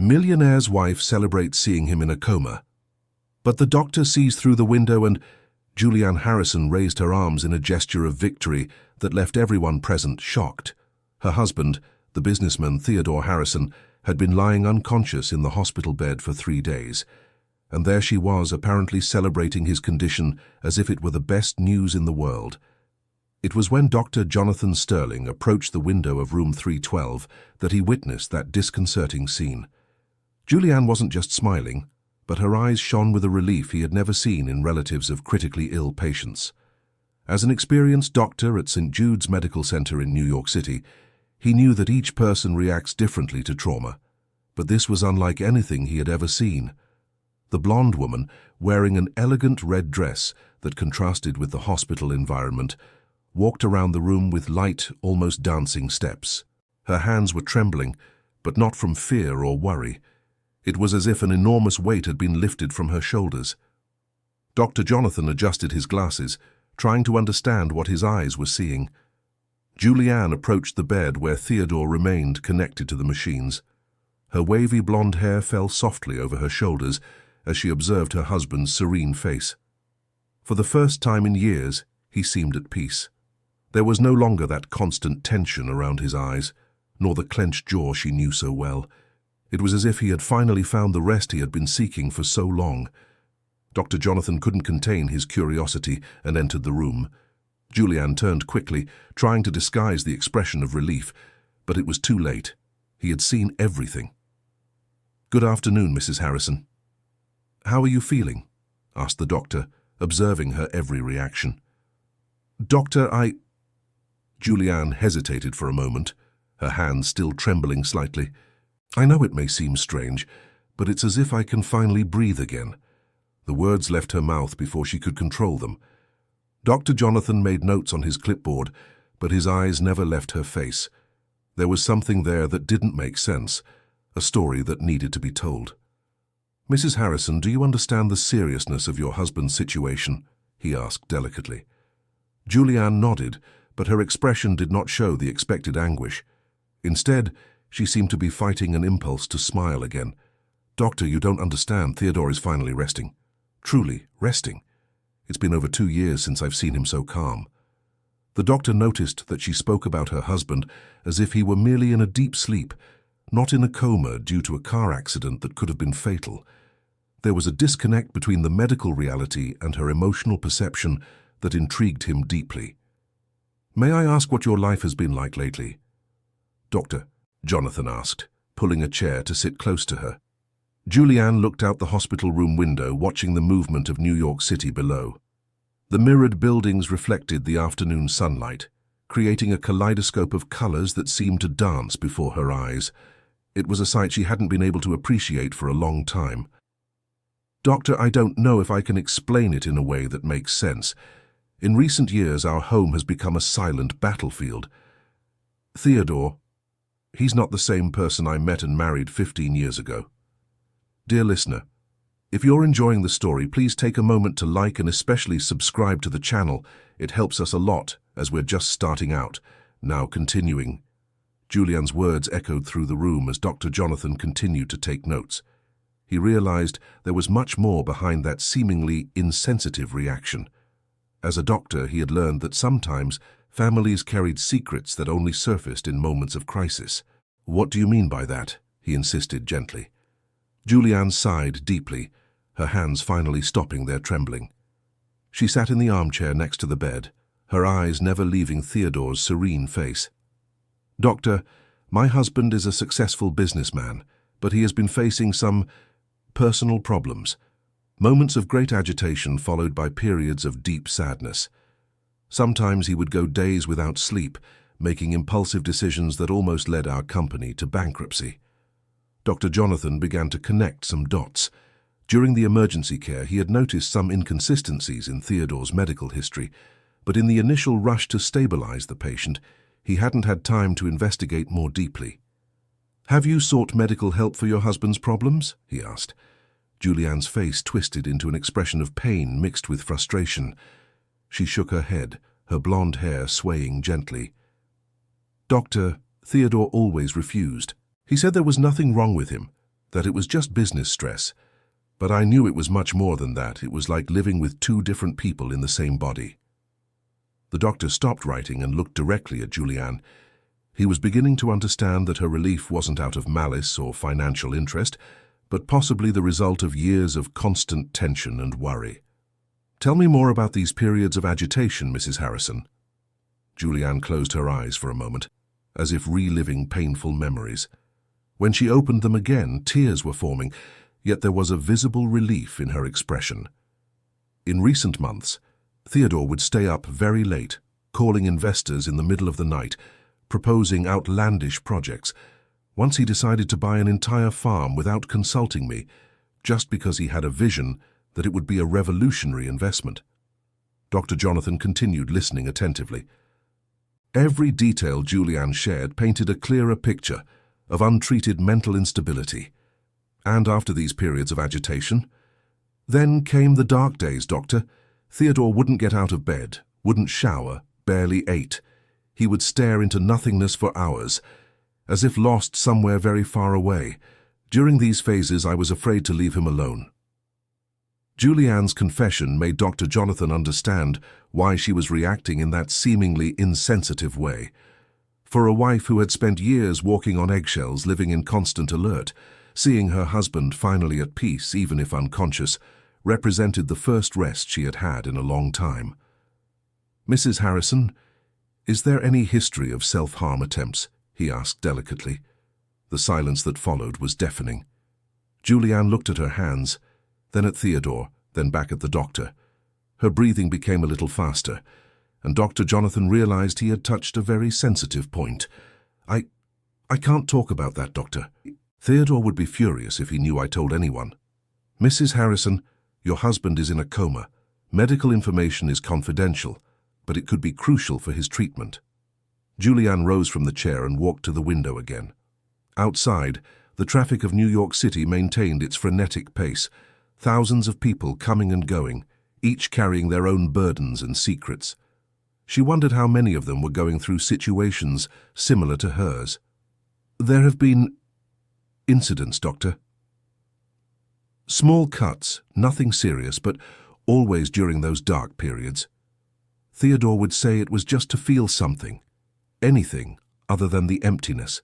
Millionaire's wife celebrates seeing him in a coma. But the doctor sees through the window and Julianne Harrison raised her arms in a gesture of victory that left everyone present shocked. Her husband, the businessman Theodore Harrison, had been lying unconscious in the hospital bed for 3 days. And there she was, apparently celebrating his condition as if it were the best news in the world. It was when Dr. Jonathan Sterling approached the window of room 312 that he witnessed that disconcerting scene. Julianne wasn't just smiling, but her eyes shone with a relief he had never seen in relatives of critically ill patients. As an experienced doctor at St. Jude's Medical Center in New York City, he knew that each person reacts differently to trauma, but this was unlike anything he had ever seen. The blonde woman, wearing an elegant red dress that contrasted with the hospital environment, walked around the room with light, almost dancing steps. Her hands were trembling, but not from fear or worry. It was as if an enormous weight had been lifted from her shoulders. Dr. Jonathan adjusted his glasses, trying to understand what his eyes were seeing. Julianne approached the bed where Theodore remained connected to the machines. Her wavy blonde hair fell softly over her shoulders as she observed her husband's serene face. For the first time in years, he seemed at peace. There was no longer that constant tension around his eyes, nor the clenched jaw she knew so well. It was as if he had finally found the rest he had been seeking for so long. Dr. Jonathan couldn't contain his curiosity and entered the room. Julianne turned quickly, trying to disguise the expression of relief, but it was too late. He had seen everything. "Good afternoon, Mrs. Harrison." "How are you feeling?" asked the doctor, observing her every reaction. "Doctor, Julianne hesitated for a moment, her hands still trembling slightly. "I know it may seem strange, but it's as if I can finally breathe again." The words left her mouth before she could control them. Dr. Jonathan made notes on his clipboard, but his eyes never left her face. There was something there that didn't make sense, a story that needed to be told. "Mrs. Harrison, do you understand the seriousness of your husband's situation?" he asked delicately. Julianne nodded, but her expression did not show the expected anguish. Instead, she seemed to be fighting an impulse to smile again. "Doctor, you don't understand. Theodore is finally resting. Truly, resting. It's been over 2 years since I've seen him so calm." The doctor noticed that she spoke about her husband as if he were merely in a deep sleep, not in a coma due to a car accident that could have been fatal. There was a disconnect between the medical reality and her emotional perception that intrigued him deeply. "May I ask what your life has been like lately?" "Doctor," Jonathan asked, pulling a chair to sit close to her. Julianne looked out the hospital room window, watching the movement of New York City below. The mirrored buildings reflected the afternoon sunlight, creating a kaleidoscope of colors that seemed to dance before her eyes. It was a sight she hadn't been able to appreciate for a long time. "Doctor, I don't know if I can explain it in a way that makes sense. In recent years, our home has become a silent battlefield. Theodore, he's not the same person I met and married 15 years ago." Dear listener, if you're enjoying the story, please take a moment to like and especially subscribe to the channel. It helps us a lot as we're just starting out. Now continuing. Julianne's words echoed through the room as Dr. Jonathan continued to take notes. He realized there was much more behind that seemingly insensitive reaction. As a doctor, he had learned that sometimes families carried secrets that only surfaced in moments of crisis. "What do you mean by that?" he insisted gently. Julianne sighed deeply, her hands finally stopping their trembling. She sat in the armchair next to the bed, her eyes never leaving Theodore's serene face. "Doctor, my husband is a successful businessman, but he has been facing some personal problems. Moments of great agitation followed by periods of deep sadness. Sometimes he would go days without sleep, making impulsive decisions that almost led our company to bankruptcy." Dr. Jonathan began to connect some dots. During the emergency care, he had noticed some inconsistencies in Theodore's medical history, but in the initial rush to stabilize the patient, he hadn't had time to investigate more deeply. "Have you sought medical help for your husband's problems?" he asked. Julianne's face twisted into an expression of pain mixed with frustration. She shook her head, her blonde hair swaying gently. "Doctor, Theodore always refused. He said there was nothing wrong with him, that it was just business stress, but I knew it was much more than that. It was like living with two different people in the same body. The doctor stopped writing and looked directly at Julianne. He was beginning to understand that her relief wasn't out of malice or financial interest, but possibly the result of years of constant tension and worry. "Tell me more about these periods of agitation, Mrs. Harrison." Julianne closed her eyes for a moment, as if reliving painful memories. When she opened them again, tears were forming, yet there was a visible relief in her expression. In recent months, Theodore would stay up very late, calling investors in the middle of the night, proposing outlandish projects. Once he decided to buy an entire farm without consulting me, just because he had a vision that it would be a revolutionary investment. Dr. Jonathan continued listening attentively. Every detail Julianne shared painted a clearer picture of untreated mental instability. And after these periods of agitation, then came the dark days, Doctor. Theodore wouldn't get out of bed, wouldn't shower, barely ate. He would stare into nothingness for hours, as if lost somewhere very far away. During these phases, I was afraid to leave him alone. Julianne's confession made Dr. Jonathan understand why she was reacting in that seemingly insensitive way. For a wife who had spent years walking on eggshells, living in constant alert, seeing her husband finally at peace, even if unconscious, represented the first rest she had had in a long time. "Mrs. Harrison, is there any history of self-harm attempts?" he asked delicately. The silence that followed was deafening. Julianne looked at her hands, then at Theodore, then back at the doctor. Her breathing became a little faster, and Dr. Jonathan realized he had touched a very sensitive point. I can't talk about that, Doctor. Theodore would be furious if he knew I told anyone. "Mrs. Harrison, your husband is in a coma. Medical information is confidential, but it could be crucial for his treatment." Julianne rose from the chair and walked to the window again. Outside, the traffic of New York City maintained its frenetic pace, thousands of people coming and going, each carrying their own burdens and secrets. She wondered how many of them were going through situations similar to hers. "There have been incidents, Doctor." "Small cuts, nothing serious, but always during those dark periods. Theodore would say it was just to feel something, anything other than the emptiness."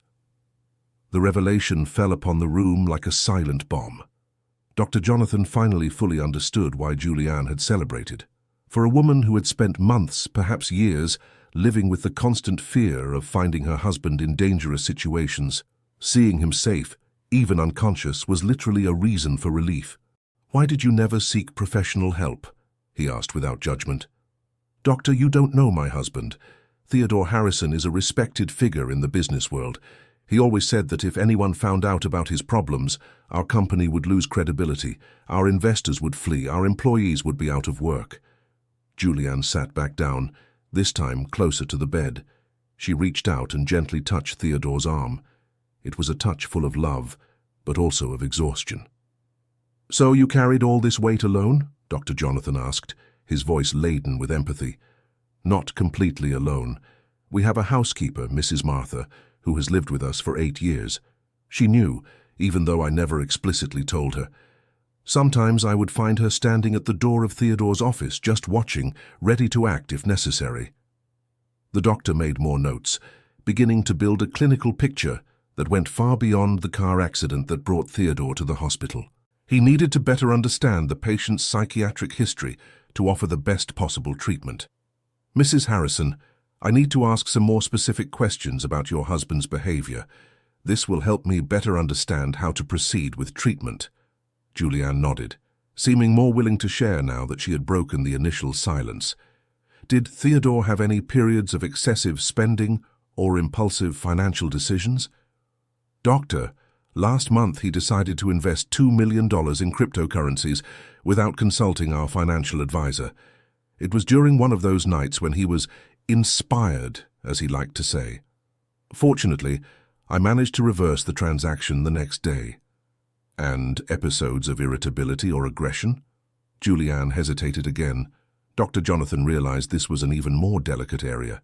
The revelation fell upon the room like a silent bomb. Dr. Jonathan finally fully understood why Julianne had celebrated. For a woman who had spent months, perhaps years, living with the constant fear of finding her husband in dangerous situations, seeing him safe, even unconscious, was literally a reason for relief. "Why did you never seek professional help?" he asked without judgment. "Doctor, you don't know my husband. Theodore Harrison is a respected figure in the business world. He always said that if anyone found out about his problems, our company would lose credibility, our investors would flee, our employees would be out of work." Julianne sat back down, this time closer to the bed. She reached out and gently touched Theodore's arm. It was a touch full of love, but also of exhaustion. "So you carried all this weight alone?" Dr. Jonathan asked, his voice laden with empathy. "Not completely alone. We have a housekeeper, Mrs. Martha, who has lived with us for 8 years. She knew, even though I never explicitly told her. Sometimes I would find her standing at the door of Theodore's office, just watching, ready to act if necessary." The doctor made more notes, beginning to build a clinical picture that went far beyond the car accident that brought Theodore to the hospital. He needed to better understand the patient's psychiatric history to offer the best possible treatment. "Mrs. Harrison, I need to ask some more specific questions about your husband's behavior. This will help me better understand how to proceed with treatment." Julianne nodded, seeming more willing to share now that she had broken the initial silence. "Did Theodore have any periods of excessive spending or impulsive financial decisions?" "Doctor, last month he decided to invest $2 million in cryptocurrencies without consulting our financial advisor. It was during one of those nights when he was inspired, as he liked to say. Fortunately, I managed to reverse the transaction the next day." "And episodes of irritability or aggression?" Julianne hesitated again. Dr. Jonathan realized this was an even more delicate area.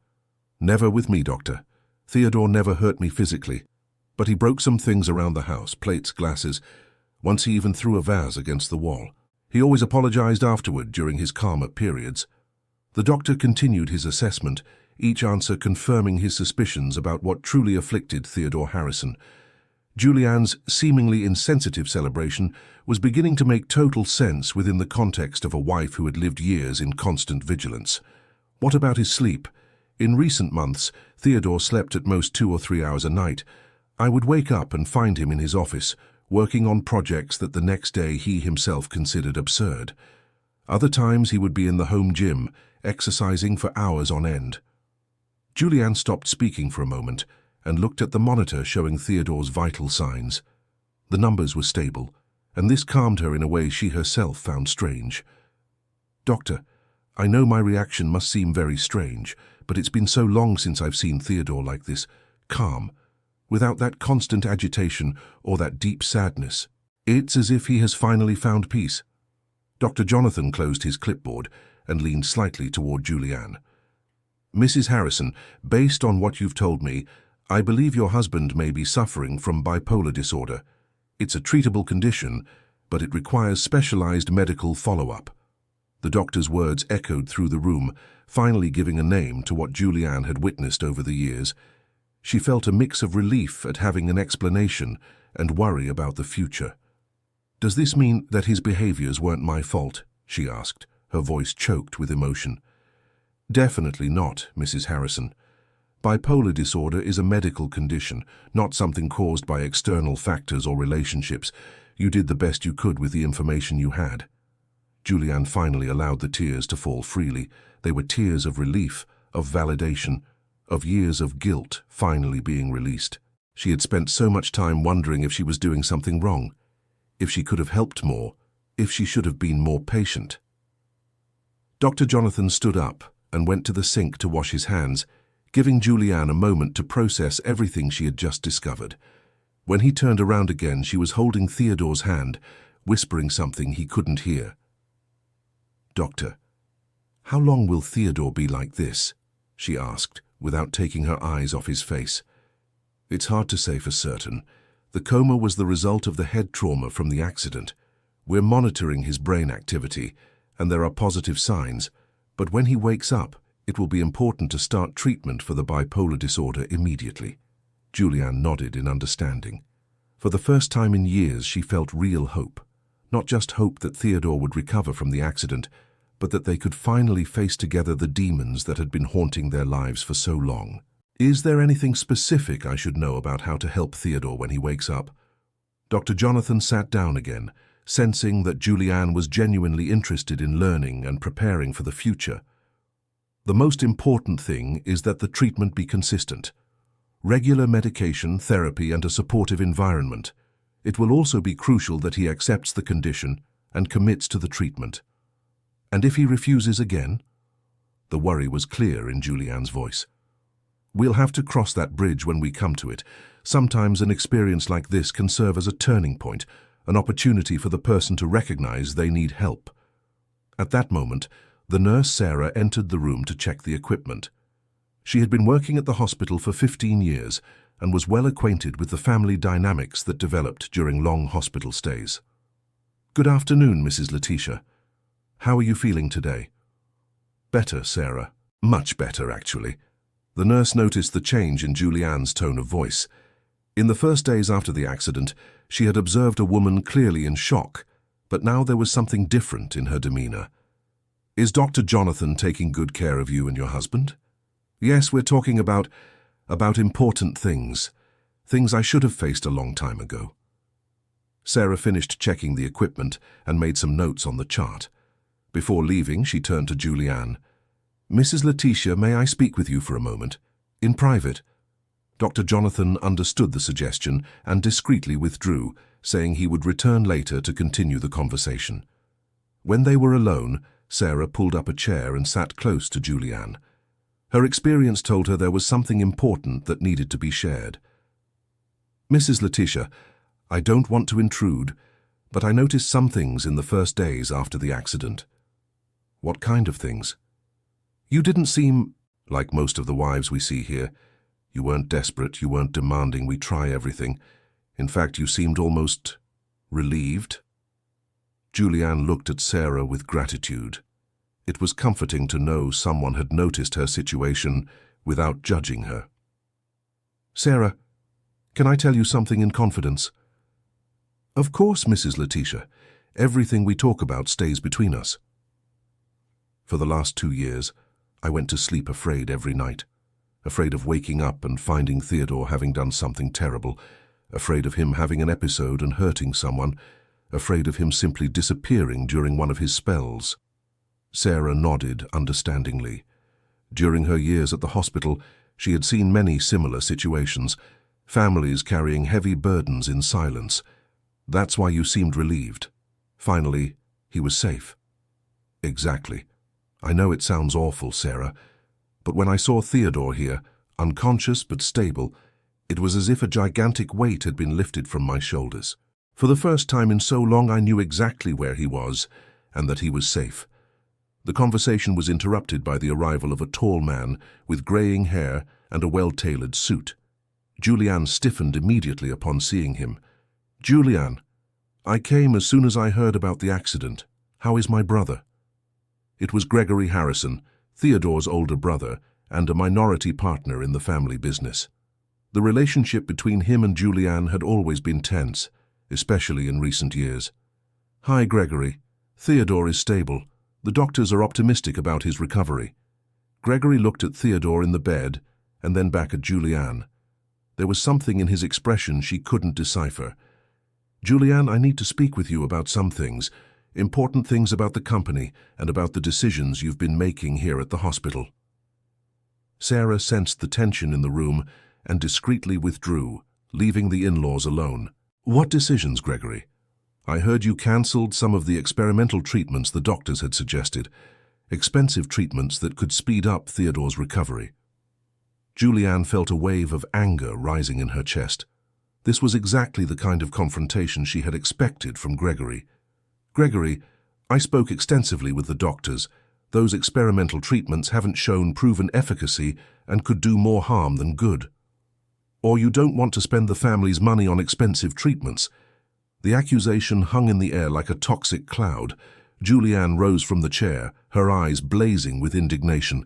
"Never with me, Doctor. Theodore never hurt me physically. But he broke some things around the house, plates, glasses. Once he even threw a vase against the wall. He always apologized afterward during his calmer periods. The doctor continued his assessment, each answer confirming his suspicions about what truly afflicted Theodore Harrison. Julianne's seemingly insensitive celebration was beginning to make total sense within the context of a wife who had lived years in constant vigilance. What about his sleep? In recent months, Theodore slept at most 2 or 3 hours a night. I would wake up and find him in his office, working on projects that the next day he himself considered absurd. Other times he would be in the home gym, exercising for hours on end. Julianne stopped speaking for a moment and looked at the monitor showing Theodore's vital signs. The numbers were stable, and this calmed her in a way she herself found strange. "Doctor, I know my reaction must seem very strange, but it's been so long since I've seen Theodore like this, calm, without that constant agitation or that deep sadness. It's as if he has finally found peace." Dr. Jonathan closed his clipboard and leaned slightly toward Julianne. "Mrs. Harrison, based on what you've told me, I believe your husband may be suffering from bipolar disorder. It's a treatable condition, but it requires specialized medical follow-up." The doctor's words echoed through the room, finally giving a name to what Julianne had witnessed over the years. She felt a mix of relief at having an explanation and worry about the future. "Does this mean that his behaviors weren't my fault?" she asked, her voice choked with emotion. "Definitely not, Mrs. Harrison. Bipolar disorder is a medical condition, not something caused by external factors or relationships. You did the best you could with the information you had." Julianne finally allowed the tears to fall freely. They were tears of relief, of validation, of years of guilt finally being released. She had spent so much time wondering if she was doing something wrong, if she could have helped more, if she should have been more patient. Dr. Jonathan stood up and went to the sink to wash his hands, giving Julianne a moment to process everything she had just discovered. When he turned around again, she was holding Theodore's hand, whispering something he couldn't hear. "Doctor, how long will Theodore be like this?" she asked, without taking her eyes off his face. "It's hard to say for certain. The coma was the result of the head trauma from the accident. We're monitoring his brain activity, and there are positive signs, but when he wakes up, it will be important to start treatment for the bipolar disorder immediately." Julianne nodded in understanding. For the first time in years, she felt real hope. Not just hope that Theodore would recover from the accident, but that they could finally face together the demons that had been haunting their lives for so long. "Is there anything specific I should know about how to help Theodore when he wakes up?" Dr. Jonathan sat down again, sensing that Julianne was genuinely interested in learning and preparing for the future. "The most important thing is that the treatment be consistent. Regular medication, therapy, and a supportive environment. It will also be crucial that he accepts the condition and commits to the treatment." "And if he refuses again?" The worry was clear in Julianne's voice. "We'll have to cross that bridge when we come to it. Sometimes an experience like this can serve as a turning point, an opportunity for the person to recognize they need help." At that moment, the nurse Sarah entered the room to check the equipment. She had been working at the hospital for 15 years and was well acquainted with the family dynamics that developed during long hospital stays. "Good afternoon, Mrs. Letitia. How are you feeling today?" "Better, Sarah. Much better, actually." The nurse noticed the change in Julianne's tone of voice. In the first days after the accident, she had observed a woman clearly in shock, but now there was something different in her demeanor. "Is Dr. Jonathan taking good care of you and your husband?" "Yes, we're talking about important things. Things I should have faced a long time ago." Sarah finished checking the equipment and made some notes on the chart. Before leaving, she turned to Julianne. "Mrs. Letitia, may I speak with you for a moment? In private?" Dr. Jonathan understood the suggestion and discreetly withdrew, saying he would return later to continue the conversation. When they were alone, Sarah pulled up a chair and sat close to Julianne. Her experience told her there was something important that needed to be shared. "Mrs. Letitia, I don't want to intrude, but I noticed some things in the first days after the accident." "What kind of things?" "You didn't seem like most of the wives we see here. You weren't desperate, you weren't demanding we try everything. In fact, you seemed almost relieved. Julianne looked at Sarah with gratitude. It was comforting to know someone had noticed her situation without judging her. "Sarah, can I tell you something in confidence?" "Of course, Mrs. Letitia. Everything we talk about stays between us." For the last 2 years, I went to sleep afraid every night. Afraid of waking up and finding Theodore having done something terrible. Afraid of him having an episode and hurting someone. Afraid of him simply disappearing during one of his spells. Sarah nodded understandingly. During her years at the hospital, she had seen many similar situations. Families carrying heavy burdens in silence. That's why you seemed relieved. Finally, he was safe. Exactly. I know it sounds awful, Sarah, but when I saw Theodore here, unconscious but stable, it was as if a gigantic weight had been lifted from my shoulders. For the first time in so long, I knew exactly where he was and that he was safe. The conversation was interrupted by the arrival of a tall man with graying hair and a well-tailored suit. Julianne stiffened immediately upon seeing him. "Julianne, I came as soon as I heard about the accident. How is my brother?" It was Gregory Harrison, Theodore's older brother, and a minority partner in the family business. The relationship between him and Julianne had always been tense, especially in recent years. "Hi, Gregory. Theodore is stable. The doctors are optimistic about his recovery." Gregory looked at Theodore in the bed and then back at Julianne. There was something in his expression she couldn't decipher. "Julianne, I need to speak with you about some things. Important things about the company and about the decisions you've been making here at the hospital." Sarah sensed the tension in the room and discreetly withdrew, leaving the in-laws alone. "What decisions, Gregory?" "I heard you cancelled some of the experimental treatments the doctors had suggested, expensive treatments that could speed up Theodore's recovery." Julianne felt a wave of anger rising in her chest. This was exactly the kind of confrontation she had expected from Gregory. "Gregory, I spoke extensively with the doctors. Those experimental treatments haven't shown proven efficacy and could do more harm than good. Or you don't want to spend the family's money on expensive treatments." The accusation hung in the air like a toxic cloud. Julianne rose from the chair, her eyes blazing with indignation.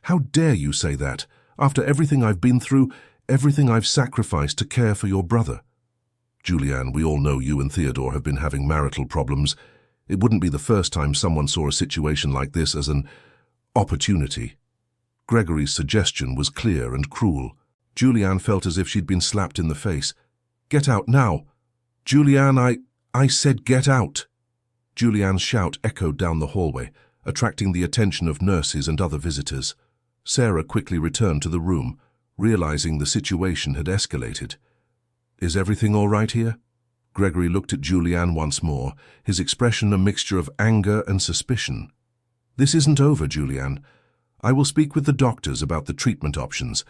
"How dare you say that, after everything I've been through, everything I've sacrificed to care for your brother?" "Julianne, we all know you and Theodore have been having marital problems. It wouldn't be the first time someone saw a situation like this as an opportunity." Gregory's suggestion was clear and cruel. Julianne felt as if she'd been slapped in the face. "Get out now!" "Julianne, I said get out!" Julianne's shout echoed down the hallway, attracting the attention of nurses and other visitors. Sarah quickly returned to the room, realizing the situation had escalated. "Is everything all right here?" Gregory looked at Julianne once more, his expression a mixture of anger and suspicion. "This isn't over, Julianne. I will speak with the doctors about the treatment options.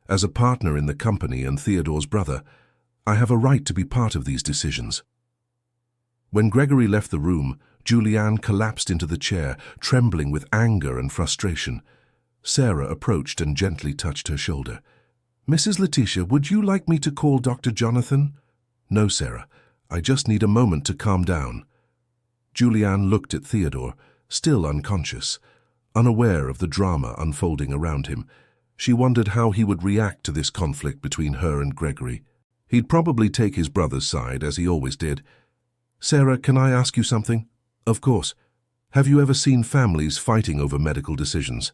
As a partner in the company and Theodore's brother, I have a right to be part of these decisions." When Gregory left the room, Julianne collapsed into the chair, trembling with anger and frustration. Sarah approached and gently touched her shoulder. "Mrs. Letitia, would you like me to call Dr. Jonathan?" "No, Sarah. I just need a moment to calm down." Julianne looked at Theodore, still unconscious, unaware of the drama unfolding around him. She wondered how he would react to this conflict between her and Gregory. He'd probably take his brother's side, as he always did. "Sarah, can I ask you something?" "Of course. Have you ever seen families fighting over medical decisions?"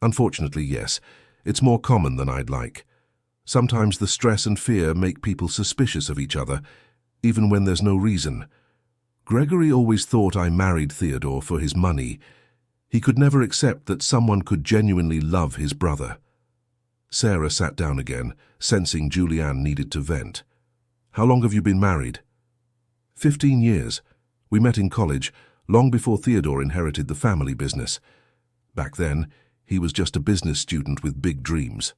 "Unfortunately, yes. It's more common than I'd like. Sometimes the stress and fear make people suspicious of each other, even when there's no reason. Gregory always thought I married Theodore for his money. He could never accept that someone could genuinely love his brother." Sarah sat down again, sensing Julianne needed to vent. "How long have you been married?" 15 years. We met in college, long before Theodore inherited the family business. Back then, he was just a business student with big dreams."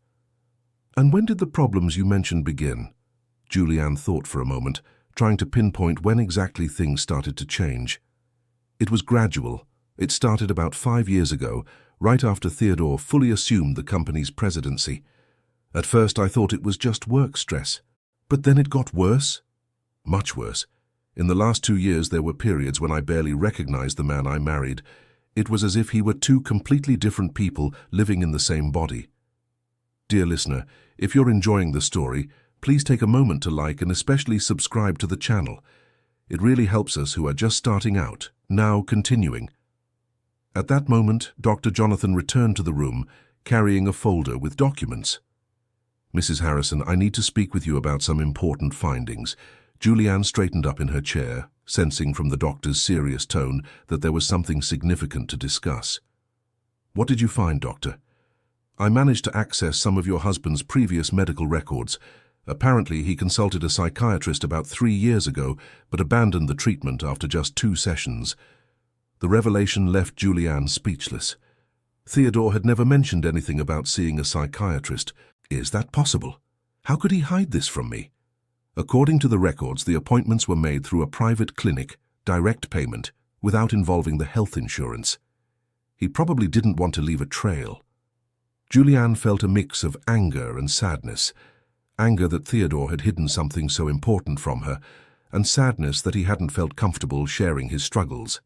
"And when did the problems you mentioned begin?" Julianne thought for a moment, trying to pinpoint when exactly things started to change. "It was gradual. It started about 5 years ago, right after Theodore fully assumed the company's presidency. At first I thought it was just work stress, but then it got worse. Much worse. In the last 2 years there were periods when I barely recognized the man I married. It was as if he were two completely different people living in the same body. Dear listener, if you're enjoying the story, please take a moment to like and especially subscribe to the channel. It really helps us who are just starting out. Now continuing. At that moment, Dr. Jonathan returned to the room, carrying a folder with documents. Mrs. Harrison, I need to speak with you about some important findings. Julianne straightened up in her chair, sensing from the doctor's serious tone that there was something significant to discuss. What did you find, doctor? I managed to access some of your husband's previous medical records. Apparently, he consulted a psychiatrist about 3 years ago, but abandoned the treatment after just 2 sessions. The revelation left Julianne speechless. Theodore had never mentioned anything about seeing a psychiatrist. Is that possible? How could he hide this from me? According to the records, the appointments were made through a private clinic, direct payment, without involving the health insurance. He probably didn't want to leave a trail. Julianne felt a mix of anger and sadness. Anger that Theodore had hidden something so important from her, and sadness that he hadn't felt comfortable sharing his struggles.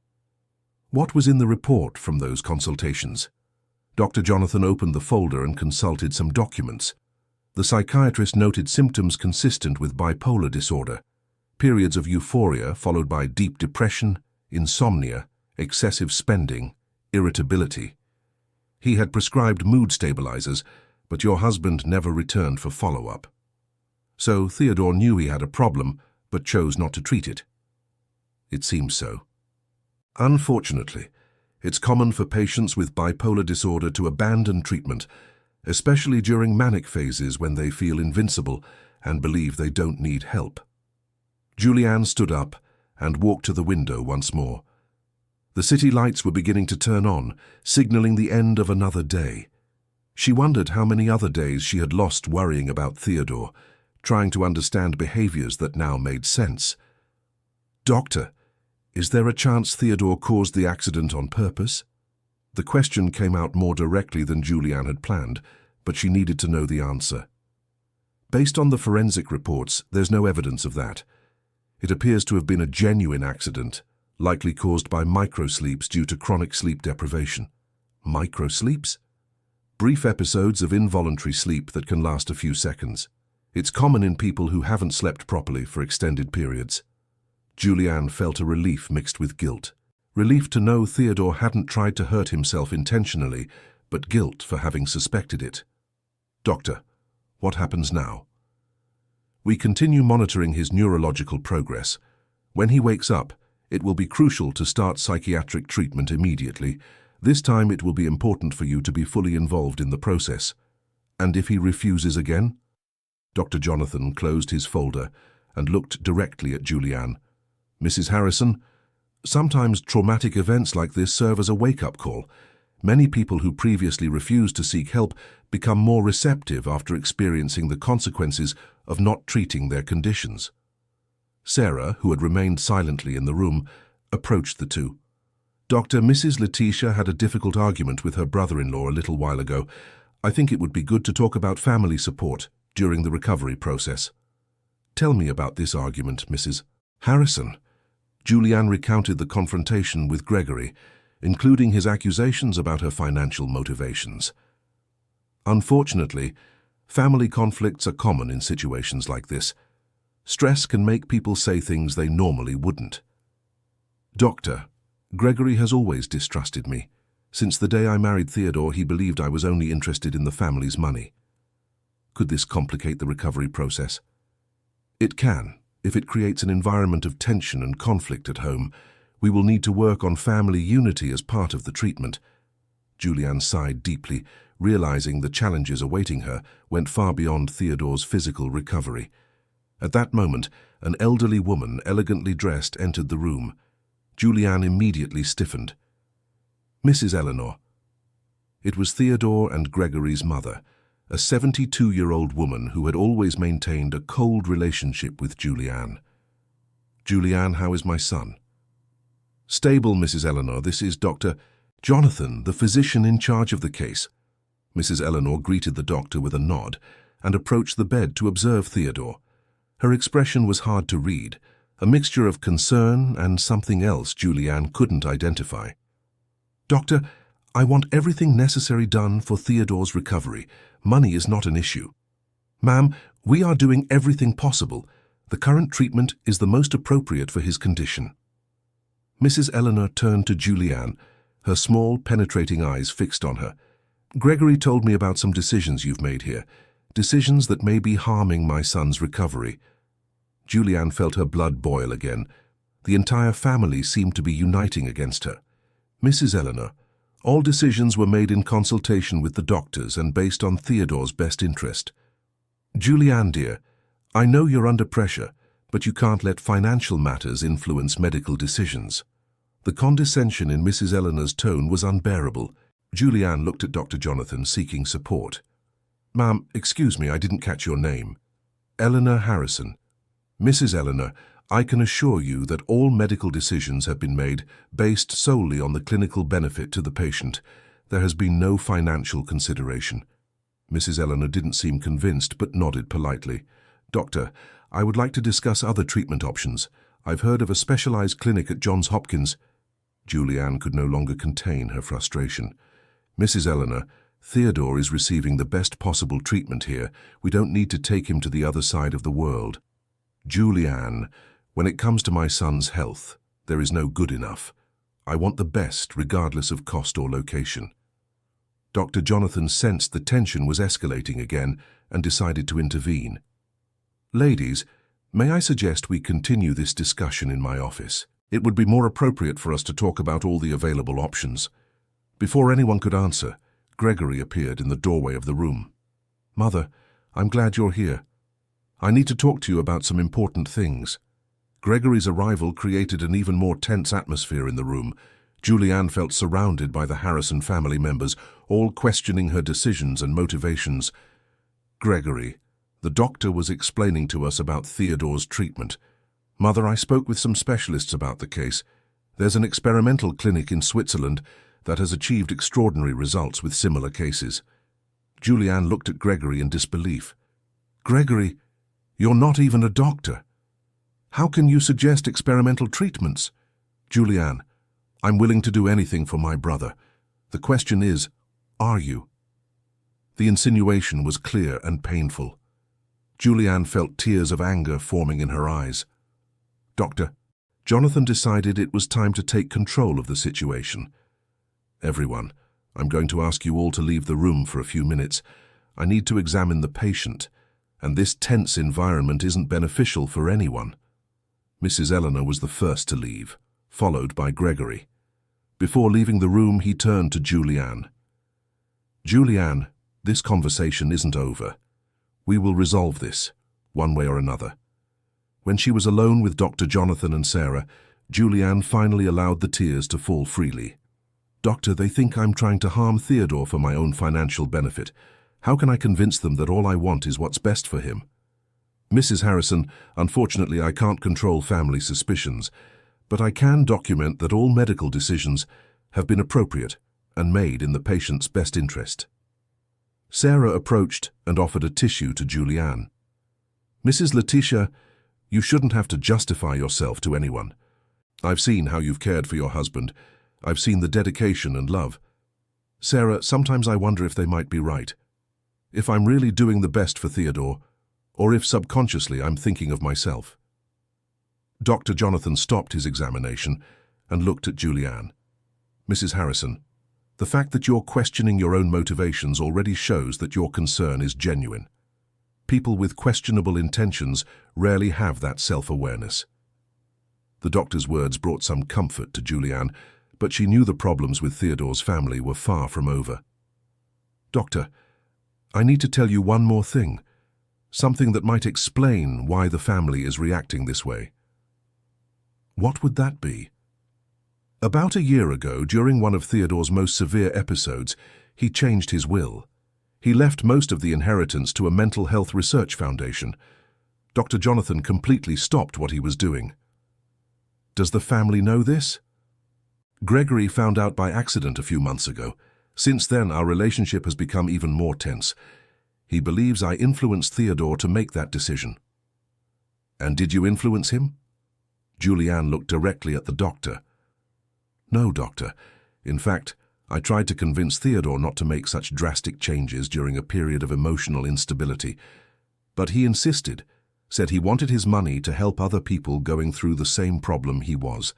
What was in the report from those consultations? Dr. Jonathan opened the folder and consulted some documents. The psychiatrist noted symptoms consistent with bipolar disorder, periods of euphoria followed by deep depression, insomnia, excessive spending, irritability. He had prescribed mood stabilizers, but your husband never returned for follow-up. So Theodore knew he had a problem, but chose not to treat it. It seems so. Unfortunately, it's common for patients with bipolar disorder to abandon treatment, especially during manic phases when they feel invincible and believe they don't need help. Julianne stood up and walked to the window once more. The city lights were beginning to turn on, signaling the end of another day. She wondered how many other days she had lost worrying about Theodore, trying to understand behaviors that now made sense. Doctor, is there a chance Theodore caused the accident on purpose? The question came out more directly than Julianne had planned, but she needed to know the answer. Based on the forensic reports, there's no evidence of that. It appears to have been a genuine accident, likely caused by microsleeps due to chronic sleep deprivation. Microsleeps? Brief episodes of involuntary sleep that can last a few seconds. It's common in people who haven't slept properly for extended periods. Julianne felt a relief mixed with guilt. Relief to know Theodore hadn't tried to hurt himself intentionally, but guilt for having suspected it. Doctor, what happens now? We continue monitoring his neurological progress. When he wakes up, it will be crucial to start psychiatric treatment immediately. This time it will be important for you to be fully involved in the process. And if he refuses again? Dr. Jonathan closed his folder and looked directly at Julianne. Mrs. Harrison, sometimes traumatic events like this serve as a wake-up call. Many people who previously refused to seek help become more receptive after experiencing the consequences of not treating their conditions. Sarah, who had remained silently in the room, approached the two. Dr. Mrs. Letitia had a difficult argument with her brother-in-law a little while ago. I think it would be good to talk about family support during the recovery process. Tell me about this argument, Mrs. Harrison. Julianne recounted the confrontation with Gregory, including his accusations about her financial motivations. Unfortunately, family conflicts are common in situations like this. Stress can make people say things they normally wouldn't. Doctor, Gregory has always distrusted me. Since the day I married Theodore, he believed I was only interested in the family's money. Could this complicate the recovery process? It can. If it creates an environment of tension and conflict at home, we will need to work on family unity as part of the treatment. Julianne sighed deeply, realizing the challenges awaiting her went far beyond Theodore's physical recovery. At that moment, an elderly woman, elegantly dressed, entered the room. Julianne immediately stiffened. Mrs. Eleanor. It was Theodore and Gregory's mother, a 72-year-old woman who had always maintained a cold relationship with Julianne. Julianne, how is my son? Stable, Mrs. Eleanor. This is Dr. Jonathan, the physician in charge of the case. Mrs. Eleanor greeted the doctor with a nod, and approached the bed to observe Theodore. Her expression was hard to read, a mixture of concern and something else Julianne couldn't identify. "Doctor, I want everything necessary done for Theodore's recovery. Money is not an issue." "Ma'am, we are doing everything possible. The current treatment is the most appropriate for his condition." Mrs. Eleanor turned to Julianne, her small, penetrating eyes fixed on her. "Gregory told me about some decisions you've made here, decisions that may be harming my son's recovery." Julianne felt her blood boil again. The entire family seemed to be uniting against her. "Mrs. Eleanor, all decisions were made in consultation with the doctors and based on Theodore's best interest. Julianne, dear, I know you're under pressure, but you can't let financial matters influence medical decisions." The condescension in Mrs. Eleanor's tone was unbearable. Julianne looked at Dr. Jonathan, seeking support. "Ma'am, excuse me, I didn't catch your name." "Eleanor Harrison." "Mrs. Eleanor, I can assure you that all medical decisions have been made based solely on the clinical benefit to the patient. There has been no financial consideration." Mrs. Eleanor didn't seem convinced, but nodded politely. "Doctor, I would like to discuss other treatment options. I've heard of a specialized clinic at Johns Hopkins." Julianne could no longer contain her frustration. "Mrs. Eleanor, Theodore is receiving the best possible treatment here. We don't need to take him to the other side of the world." "Julianne, when it comes to my son's health, there is no good enough. I want the best, regardless of cost or location." Dr. Jonathan sensed the tension was escalating again and decided to intervene. "Ladies, may I suggest we continue this discussion in my office? It would be more appropriate for us to talk about all the available options." Before anyone could answer, Gregory appeared in the doorway of the room. "Mother, I'm glad you're here. I need to talk to you about some important things." Gregory's arrival created an even more tense atmosphere in the room. Julianne felt surrounded by the Harrison family members, all questioning her decisions and motivations. "Gregory, the doctor was explaining to us about Theodore's treatment. Mother, I spoke with some specialists about the case. There's an experimental clinic in Switzerland that has achieved extraordinary results with similar cases." Julianne looked at Gregory in disbelief. "Gregory, you're not even a doctor. How can you suggest experimental treatments?" "Julianne, I'm willing to do anything for my brother. The question is, are you?" The insinuation was clear and painful. Julianne felt tears of anger forming in her eyes. "Doctor, Jonathan decided it was time to take control of the situation." "Everyone, I'm going to ask you all to leave the room for a few minutes. I need to examine the patient, and this tense environment isn't beneficial for anyone." Mrs. Eleanor was the first to leave, followed by Gregory. Before leaving the room, he turned to Julianne. "Julianne, this conversation isn't over. We will resolve this, one way or another." When she was alone with Dr. Jonathan and Sarah, Julianne finally allowed the tears to fall freely. "Doctor, they think I'm trying to harm Theodore for my own financial benefit. How can I convince them that all I want is what's best for him?" "Mrs. Harrison, unfortunately I can't control family suspicions, but I can document that all medical decisions have been appropriate and made in the patient's best interest." Sarah approached and offered a tissue to Julianne. "Mrs. Letitia, you shouldn't have to justify yourself to anyone. I've seen how you've cared for your husband. I've seen the dedication and love. Sarah, sometimes I wonder if they might be right. If I'm really doing the best for Theodore, or if subconsciously I'm thinking of myself." Dr. Jonathan stopped his examination and looked at Julianne. "Mrs. Harrison, the fact that you're questioning your own motivations already shows that your concern is genuine. People with questionable intentions rarely have that self-awareness." The doctor's words brought some comfort to Julianne, but she knew the problems with Theodore's family were far from over. "Doctor, I need to tell you one more thing, something that might explain why the family is reacting this way." "What would that be?" "About a year ago, during one of Theodore's most severe episodes, he changed his will. He left most of the inheritance to a mental health research foundation. Dr. Jonathan completely stopped what he was doing." "Does the family know this?" "Gregory found out by accident a few months ago. Since then, our relationship has become even more tense. He believes I influenced Theodore to make that decision. And did you influence him? Julianne looked directly at the doctor. No, doctor. In fact, I tried to convince Theodore not to make such drastic changes during a period of emotional instability. But he insisted, said he wanted his money to help other people going through the same problem he was.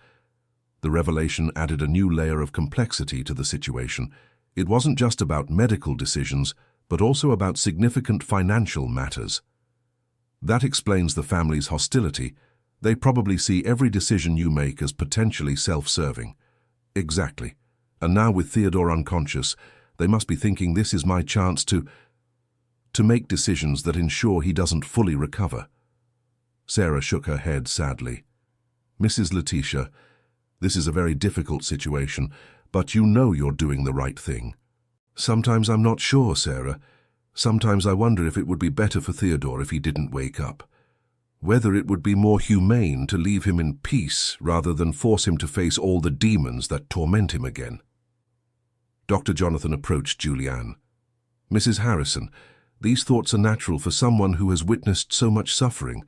The revelation added a new layer of complexity to the situation. It wasn't just about medical decisions, but also about significant financial matters. That explains the family's hostility. They probably see every decision you make as potentially self-serving. Exactly. And now with Theodore unconscious, they must be thinking this is my chance to make decisions that ensure he doesn't fully recover. Sarah shook her head sadly. Mrs. Letitia, this is a very difficult situation, but you know you're doing the right thing. Sometimes I'm not sure, Sarah. Sometimes I wonder if it would be better for Theodore if he didn't wake up. Whether it would be more humane to leave him in peace rather than force him to face all the demons that torment him again. Dr. Jonathan approached Julianne. Mrs. Harrison, these thoughts are natural for someone who has witnessed so much suffering,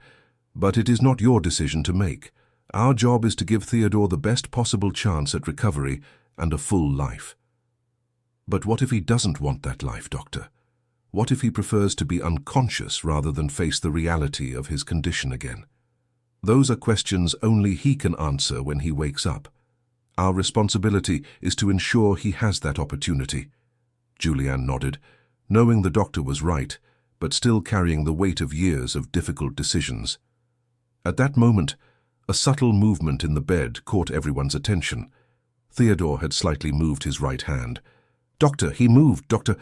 but it is not your decision to make. Our job is to give Theodore the best possible chance at recovery and a full life. But what if he doesn't want that life, Doctor? What if he prefers to be unconscious rather than face the reality of his condition again? Those are questions only he can answer when he wakes up. Our responsibility is to ensure he has that opportunity. Julianne nodded, knowing the doctor was right, but still carrying the weight of years of difficult decisions. At that moment, a subtle movement in the bed caught everyone's attention. Theodore had slightly moved his right hand. "Doctor, he moved, Doctor."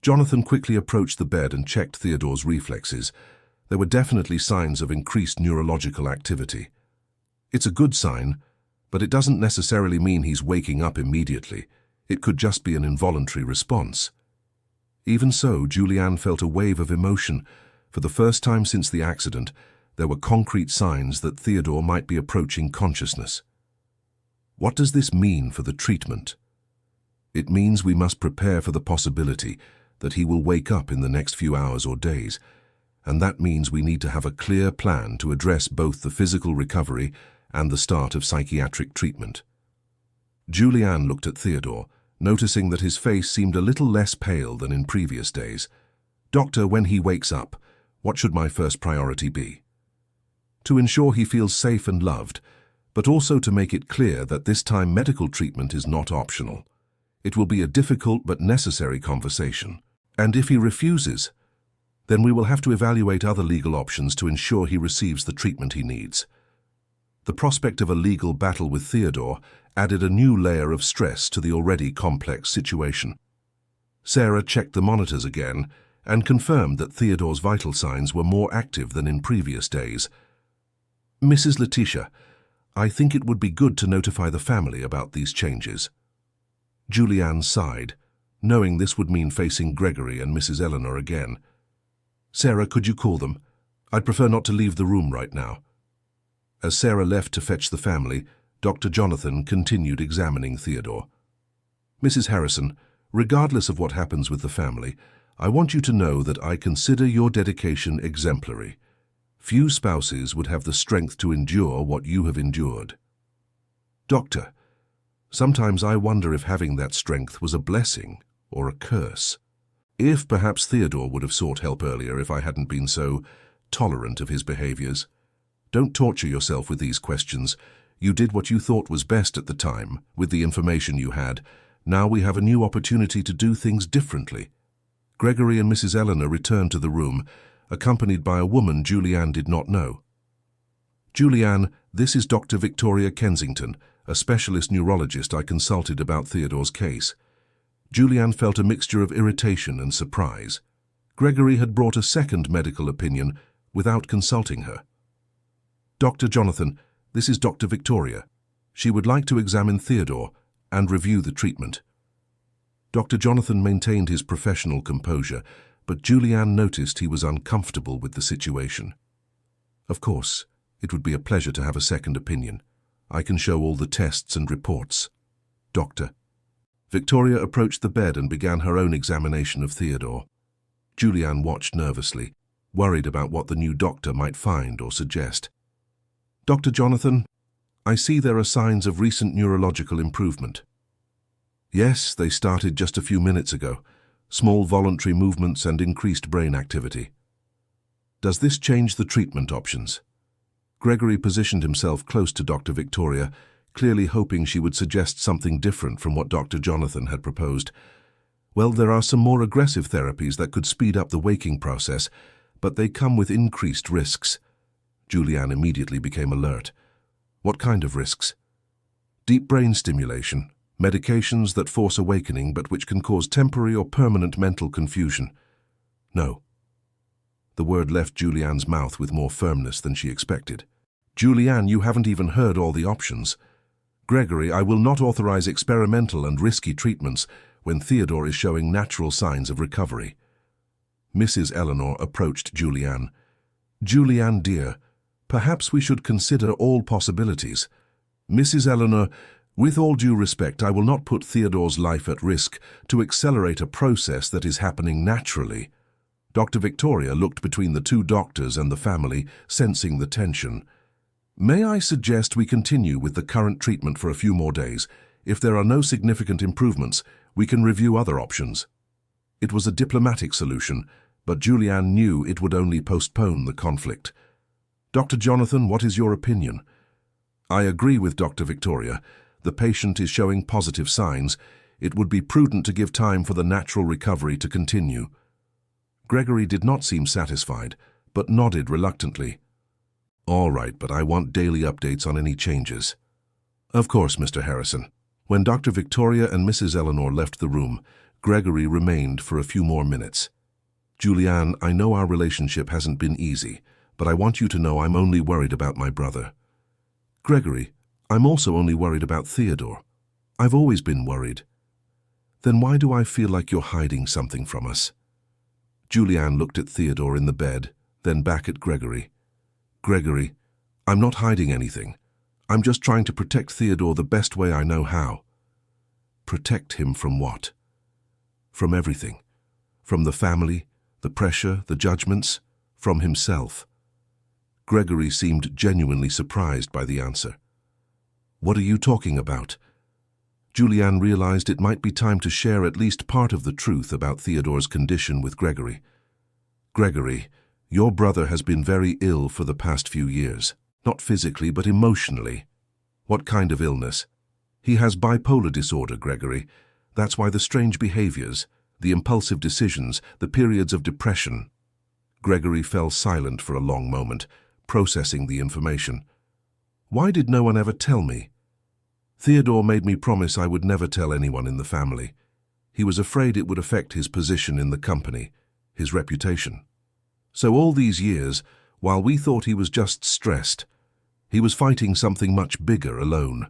Jonathan quickly approached the bed and checked Theodore's reflexes. There were definitely signs of increased neurological activity. It's a good sign, but it doesn't necessarily mean he's waking up immediately. It could just be an involuntary response. Even so, Julianne felt a wave of emotion. For the first time since the accident, there were concrete signs that Theodore might be approaching consciousness. What does this mean for the treatment? It means we must prepare for the possibility that he will wake up in the next few hours or days, and that means we need to have a clear plan to address both the physical recovery and the start of psychiatric treatment. Julianne looked at Theodore, noticing that his face seemed a little less pale than in previous days. "Doctor, when he wakes up, what should my first priority be?" "To ensure he feels safe and loved, but also to make it clear that this time medical treatment is not optional. It will be a difficult but necessary conversation. And if he refuses, then we will have to evaluate other legal options to ensure he receives the treatment he needs." The prospect of a legal battle with Theodore added a new layer of stress to the already complex situation. Sarah checked the monitors again and confirmed that Theodore's vital signs were more active than in previous days. "Mrs. Letitia, I think it would be good to notify the family about these changes." Julianne sighed, knowing this would mean facing Gregory and Mrs. Eleanor again. "Sarah, could you call them? I'd prefer not to leave the room right now." As Sarah left to fetch the family, Dr. Jonathan continued examining Theodore. "Mrs. Harrison, regardless of what happens with the family, I want you to know that I consider your dedication exemplary. Few spouses would have the strength to endure what you have endured." "Doctor, sometimes I wonder if having that strength was a blessing or a curse. If perhaps Theodore would have sought help earlier if I hadn't been so tolerant of his behaviors. Don't torture yourself with these questions. You did what you thought was best at the time, with the information you had. Now we have a new opportunity to do things differently." Gregory and Mrs. Eleanor returned to the room, accompanied by a woman Julianne did not know. "Julianne, this is Dr. Victoria Kensington, a specialist neurologist I consulted about Theodore's case." Julianne felt a mixture of irritation and surprise. Gregory had brought a second medical opinion without consulting her. "Dr. Jonathan, this is Dr. Victoria. She would like to examine Theodore and review the treatment." Dr. Jonathan maintained his professional composure, but Julianne noticed he was uncomfortable with the situation. "Of course, it would be a pleasure to have a second opinion. I can show all the tests and reports." "Doctor." Victoria approached the bed and began her own examination of Theodore. Julianne watched nervously, worried about what the new doctor might find or suggest. "Dr. Jonathan, I see there are signs of recent neurological improvement." "Yes, they started just a few minutes ago. Small voluntary movements and increased brain activity." "Does this change the treatment options?" Gregory positioned himself close to Dr. Victoria, clearly hoping she would suggest something different from what Dr. Jonathan had proposed. "Well, there are some more aggressive therapies that could speed up the waking process, but they come with increased risks." Julianne immediately became alert. "What kind of risks?" "Deep brain stimulation, medications that force awakening but which can cause temporary or permanent mental confusion." "No." The word left Julianne's mouth with more firmness than she expected. "Julianne, you haven't even heard all the options. Gregory, I will not authorize experimental and risky treatments when Theodore is showing natural signs of recovery." Mrs. Eleanor approached Julianne. "Julianne, dear, perhaps we should consider all possibilities." "Mrs. Eleanor, with all due respect, I will not put Theodore's life at risk to accelerate a process that is happening naturally." Dr. Victoria looked between the two doctors and the family, sensing the tension. "May I suggest we continue with the current treatment for a few more days? If there are no significant improvements, we can review other options." It was a diplomatic solution, but Julianne knew it would only postpone the conflict. "Dr. Jonathan, what is your opinion?" "I agree with Dr. Victoria. The patient is showing positive signs. It would be prudent to give time for the natural recovery to continue." Gregory did not seem satisfied, but nodded reluctantly. "All right, but I want daily updates on any changes." "Of course, Mr. Harrison." When Dr. Victoria and Mrs. Eleanor left the room, Gregory remained for a few more minutes. "Julianne, I know our relationship hasn't been easy, but I want you to know I'm only worried about my brother." "Gregory, I'm also only worried about Theodore. I've always been worried." "Then why do I feel like you're hiding something from us?" Julianne looked at Theodore in the bed, then back at Gregory. "Gregory, I'm not hiding anything. I'm just trying to protect Theodore the best way I know how." "Protect him from what?" "From everything. From the family, the pressure, the judgments, from himself." Gregory seemed genuinely surprised by the answer. "What are you talking about?" Julianne realized it might be time to share at least part of the truth about Theodore's condition with Gregory. "Gregory, your brother has been very ill for the past few years. Not physically, but emotionally." "What kind of illness?" "He has bipolar disorder, Gregory. That's why the strange behaviors, the impulsive decisions, the periods of depression." Gregory fell silent for a long moment, processing the information. "Why did no one ever tell me?" "Theodore made me promise I would never tell anyone in the family. He was afraid it would affect his position in the company, his reputation. So all these years, while we thought he was just stressed, he was fighting something much bigger alone."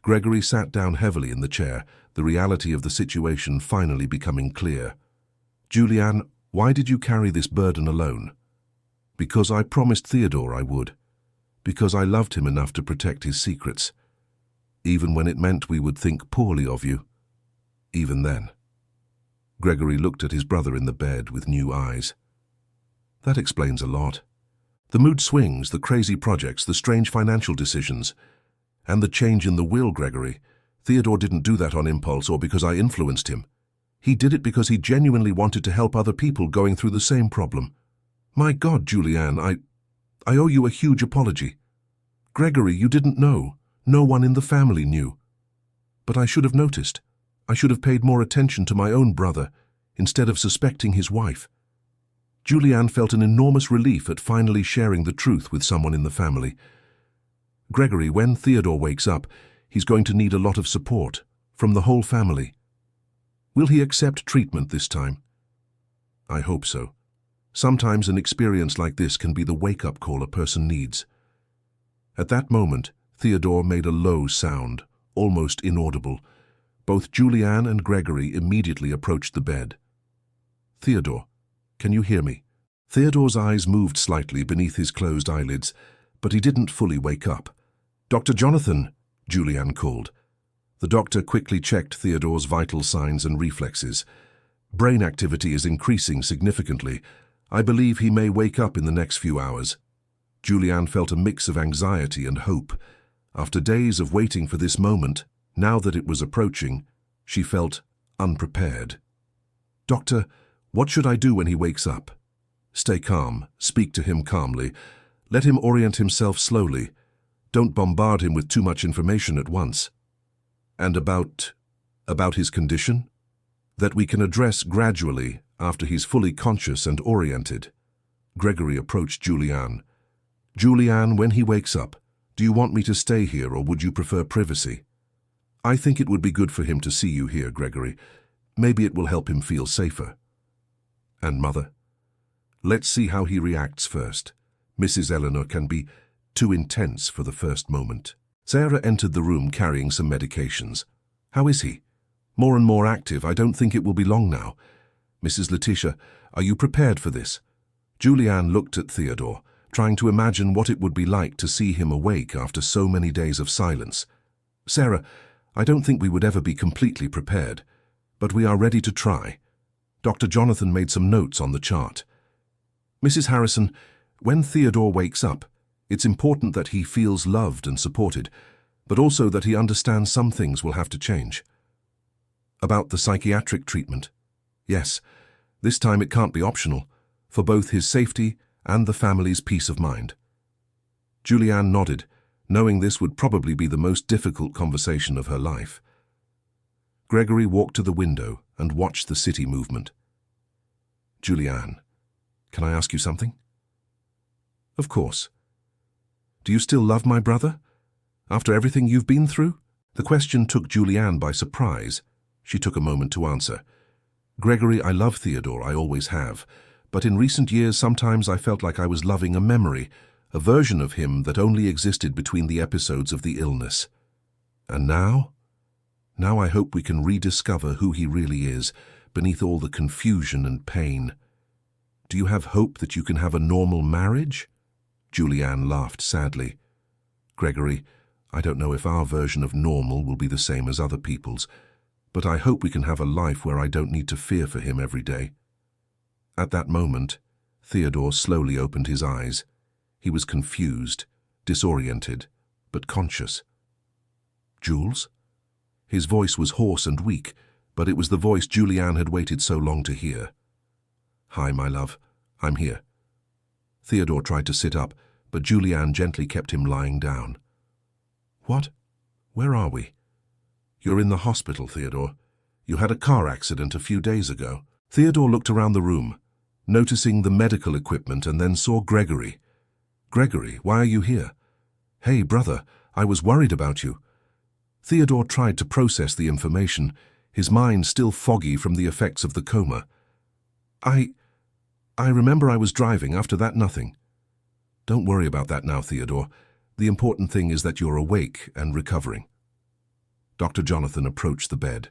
Gregory sat down heavily in the chair, the reality of the situation finally becoming clear. "Julianne, why did you carry this burden alone?" "Because I promised Theodore I would. Because I loved him enough to protect his secrets. Even when it meant we would think poorly of you. Even then." Gregory looked at his brother in the bed with new eyes. "That explains a lot. The mood swings, the crazy projects, the strange financial decisions, and the change in the will, Gregory. Theodore didn't do that on impulse or because I influenced him. He did it because he genuinely wanted to help other people going through the same problem. My God, Julianne, I owe you a huge apology. Gregory, you didn't know. No one in the family knew. But I should have noticed. I should have paid more attention to my own brother, instead of suspecting his wife." Julianne felt an enormous relief at finally sharing the truth with someone in the family. "Gregory, when Theodore wakes up, he's going to need a lot of support, from the whole family. Will he accept treatment this time?" "I hope so. Sometimes an experience like this can be the wake-up call a person needs." At that moment, Theodore made a low sound, almost inaudible. Both Julianne and Gregory immediately approached the bed. "Theodore, can you hear me?" Theodore's eyes moved slightly beneath his closed eyelids, but he didn't fully wake up. "Dr. Jonathan," Julianne called. The doctor quickly checked Theodore's vital signs and reflexes. Brain activity is increasing significantly. I believe he may wake up in the next few hours. Julianne felt a mix of anxiety and hope. After days of waiting for this moment, now that it was approaching, she felt unprepared. "Doctor, what should I do when he wakes up?" "Stay calm. Speak to him calmly. Let him orient himself slowly. Don't bombard him with too much information at once." "And about his condition?" "That we can address gradually after he's fully conscious and oriented." Gregory approached Julianne. "Julianne, when he wakes up, do you want me to stay here or would you prefer privacy?" "I think it would be good for him to see you here, Gregory. Maybe it will help him feel safer." "And Mother?" "Let's see how he reacts first. Mrs. Eleanor can be too intense for the first moment." Sarah entered the room carrying some medications. "How is he?" "More and more active. I don't think it will be long now." "Mrs. Letitia, are you prepared for this?" Julianne looked at Theodore, trying to imagine what it would be like to see him awake after so many days of silence. "Sarah, I don't think we would ever be completely prepared, but we are ready to try." Dr. Jonathan made some notes on the chart. "Mrs. Harrison, when Theodore wakes up, it's important that he feels loved and supported, but also that he understands some things will have to change." "About the psychiatric treatment?" "Yes. This time it can't be optional, for both his safety and the family's peace of mind." Julianne nodded, knowing this would probably be the most difficult conversation of her life. Gregory walked to the window and watched the city movement. "Julianne, can I ask you something?" "Of course." "Do you still love my brother? After everything you've been through?" The question took Julianne by surprise. She took a moment to answer. "Gregory, I love Theodore, I always have. But in recent years, sometimes I felt like I was loving a memory, a version of him that only existed between the episodes of the illness. And now? Now I hope we can rediscover who he really is, beneath all the confusion and pain. Do you have hope that you can have a normal marriage?" Julianne laughed sadly. "Gregory, I don't know if our version of normal will be the same as other people's, but I hope we can have a life where I don't need to fear for him every day." At that moment, Theodore slowly opened his eyes. He was confused, disoriented, but conscious. "Jules?" His voice was hoarse and weak, but it was the voice Julianne had waited so long to hear. "Hi, my love. I'm here." Theodore tried to sit up, but Julianne gently kept him lying down. "What? Where are we?" "You're in the hospital, Theodore. You had a car accident a few days ago." Theodore looked around the room, noticing the medical equipment, and then saw Gregory. "Gregory, why are you here?" "Hey, brother, I was worried about you." Theodore tried to process the information, his mind still foggy from the effects of the coma. I remember I was driving. After that, nothing." "Don't worry about that now, Theodore. The important thing is that you're awake and recovering." Dr. Jonathan approached the bed.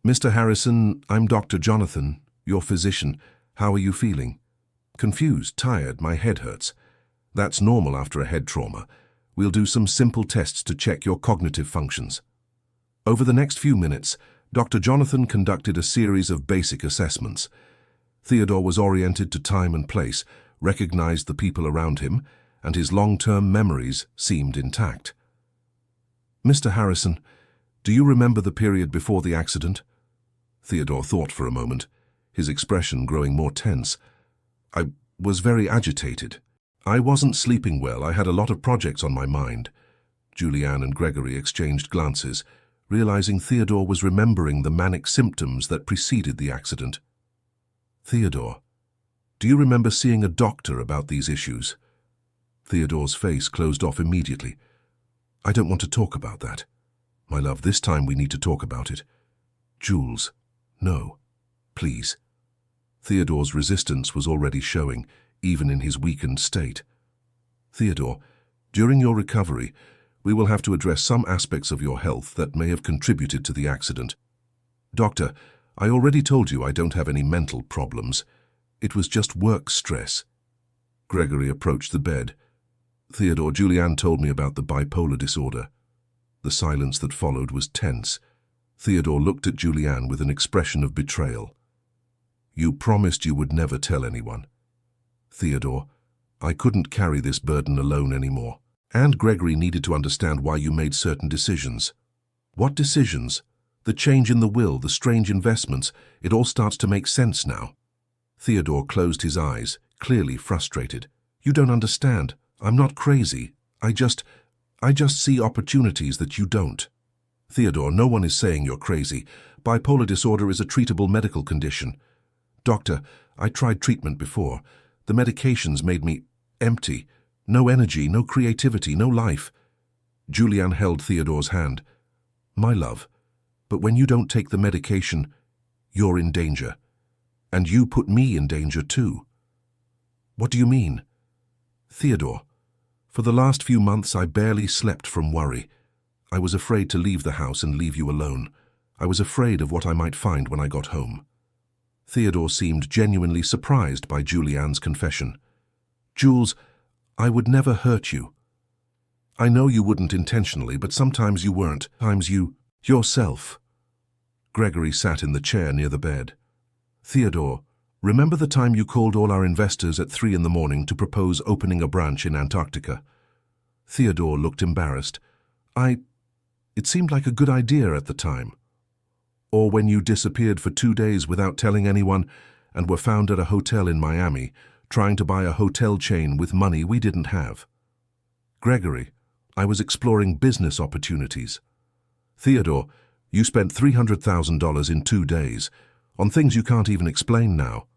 "Mr. Harrison, I'm Dr. Jonathan, your physician. How are you feeling?" "Confused, tired, my head hurts." "That's normal after a head trauma. We'll do some simple tests to check your cognitive functions." Over the next few minutes, Dr. Jonathan conducted a series of basic assessments. Theodore was oriented to time and place, recognized the people around him, and his long-term memories seemed intact. "Mr. Harrison, do you remember the period before the accident?" Theodore thought for a moment, his expression growing more tense. "I was very agitated. I wasn't sleeping well. I had a lot of projects on my mind." Julianne and Gregory exchanged glances, realizing Theodore was remembering the manic symptoms that preceded the accident. "Theodore, do you remember seeing a doctor about these issues?" Theodore's face closed off immediately. "I don't want to talk about that. My love, this time we need to talk about it." "Jules, no, please." Theodore's resistance was already showing, even in his weakened state. "Theodore, during your recovery, we will have to address some aspects of your health that may have contributed to the accident." "Doctor, I already told you I don't have any mental problems. It was just work stress." Gregory approached the bed. "Theodore, Julianne told me about the bipolar disorder." The silence that followed was tense. Theodore looked at Julianne with an expression of betrayal. You promised you would never tell anyone. Theodore, I couldn't carry this burden alone anymore. And Gregory needed to understand why you made certain decisions. What decisions? The change in the will, the strange investments, it all starts to make sense now. Theodore closed his eyes, clearly frustrated. You don't understand. I'm not crazy. I just see opportunities that you don't. Theodore, no one is saying you're crazy. Bipolar disorder is a treatable medical condition. Doctor, I tried treatment before. The medications made me empty. No energy, no creativity, no life. Julianne held Theodore's hand. My love, but when you don't take the medication, you're in danger. And you put me in danger too. What do you mean? Theodore, for the last few months I barely slept from worry. I was afraid to leave the house and leave you alone. I was afraid of what I might find when I got home. Theodore seemed genuinely surprised by Julianne's confession. Jules, I would never hurt you. I know you wouldn't intentionally, but sometimes you weren't. Sometimes you, yourself. Gregory sat in the chair near the bed. Theodore, remember the time you called all our investors at 3 in the morning to propose opening a branch in Antarctica? Theodore looked embarrassed. It seemed like a good idea at the time. Or when you disappeared for 2 days without telling anyone and were found at a hotel in Miami, trying to buy a hotel chain with money we didn't have. Gregory, I was exploring business opportunities. Theodore, you spent $300,000 in 2 days, on things you can't even explain now.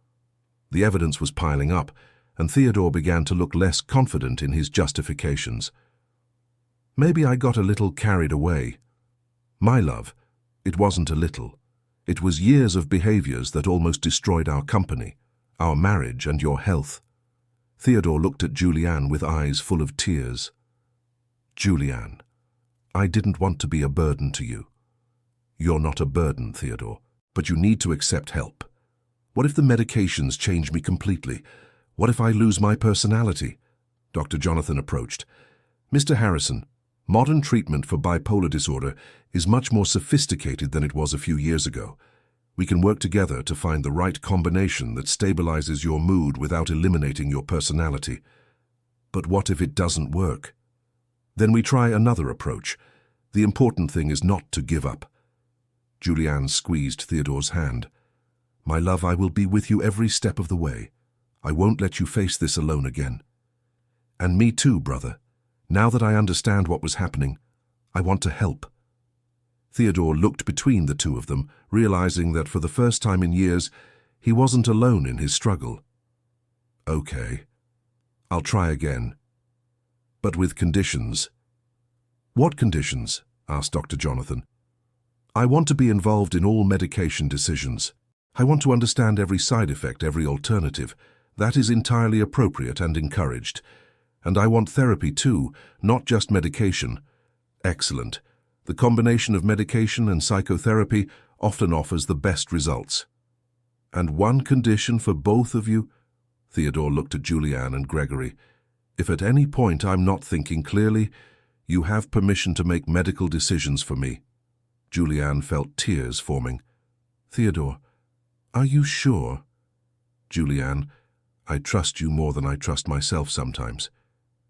The evidence was piling up, and Theodore began to look less confident in his justifications. Maybe I got a little carried away. My love, it wasn't a little. It was years of behaviors that almost destroyed our company, our marriage and your health. Theodore looked at Julianne with eyes full of tears. Julianne, I didn't want to be a burden to you. You're not a burden, Theodore, but you need to accept help. What if the medications change me completely? What if I lose my personality? Dr. Jonathan approached. Mr. Harrison, modern treatment for bipolar disorder is much more sophisticated than it was a few years ago. We can work together to find the right combination that stabilizes your mood without eliminating your personality. But what if it doesn't work? Then we try another approach. The important thing is not to give up. Julianne squeezed Theodore's hand. My love, I will be with you every step of the way. I won't let you face this alone again. And me too, brother. Now that I understand what was happening, I want to help. Theodore looked between the two of them, realizing that for the first time in years, he wasn't alone in his struggle. Okay, I'll try again. But with conditions. What conditions? Asked Dr. Jonathan. I want to be involved in all medication decisions. I want to understand every side effect, every alternative. That is entirely appropriate and encouraged. And I want therapy too, not just medication. Excellent. The combination of medication and psychotherapy often offers the best results. And one condition for both of you? Theodore looked at Julianne and Gregory. If at any point I'm not thinking clearly, you have permission to make medical decisions for me. Julianne felt tears forming. Theodore, are you sure? Julianne, I trust you more than I trust myself sometimes.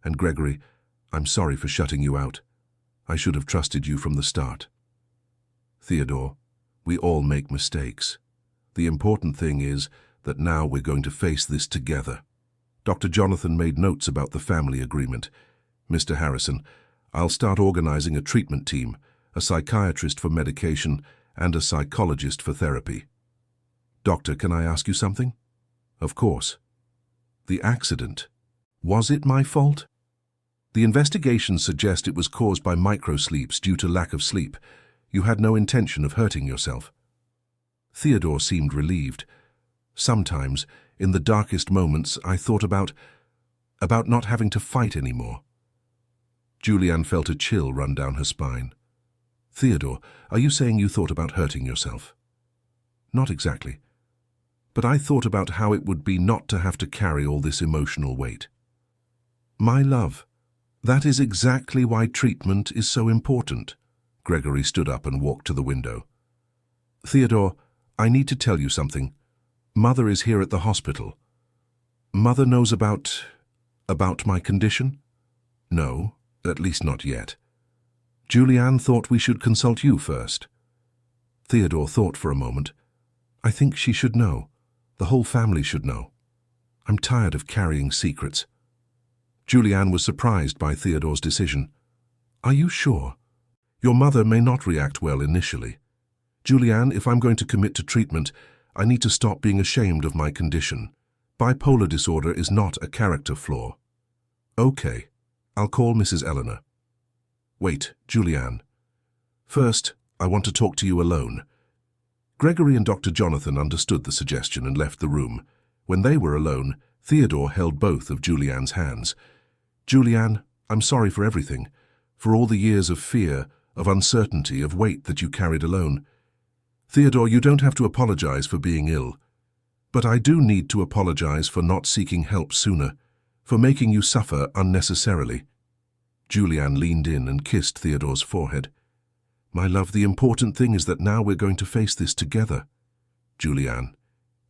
And Gregory, I'm sorry for shutting you out. I should have trusted you from the start. Theodore, we all make mistakes. The important thing is that now we're going to face this together. Dr. Jonathan made notes about the family agreement. Mr. Harrison, I'll start organizing a treatment team, a psychiatrist for medication and a psychologist for therapy. Doctor, can I ask you something? Of course. The accident. Was it my fault? The investigations suggest it was caused by microsleeps due to lack of sleep. You had no intention of hurting yourself. Theodore seemed relieved. Sometimes, in the darkest moments, I thought about not having to fight anymore. Julianne felt a chill run down her spine. Theodore, are you saying you thought about hurting yourself? Not exactly. But I thought about how it would be not to have to carry all this emotional weight. My love, that is exactly why treatment is so important. Gregory stood up and walked to the window. Theodore, I need to tell you something. Mother is here at the hospital. Mother knows about my condition? No, at least not yet. Julianne thought we should consult you first. Theodore thought for a moment. I think she should know. The whole family should know. I'm tired of carrying secrets. Julianne was surprised by Theodore's decision. Are you sure? Your mother may not react well initially. Julianne, if I'm going to commit to treatment, I need to stop being ashamed of my condition. Bipolar disorder is not a character flaw. Okay, I'll call Mrs. Eleanor. Wait, Julianne. First, I want to talk to you alone. Gregory and Dr. Jonathan understood the suggestion and left the room. When they were alone, Theodore held both of Julianne's hands. Julianne, I'm sorry for everything, for all the years of fear, of uncertainty, of weight that you carried alone. Theodore, you don't have to apologize for being ill. But I do need to apologize for not seeking help sooner, for making you suffer unnecessarily. Julianne leaned in and kissed Theodore's forehead. My love, the important thing is that now we're going to face this together. Julianne,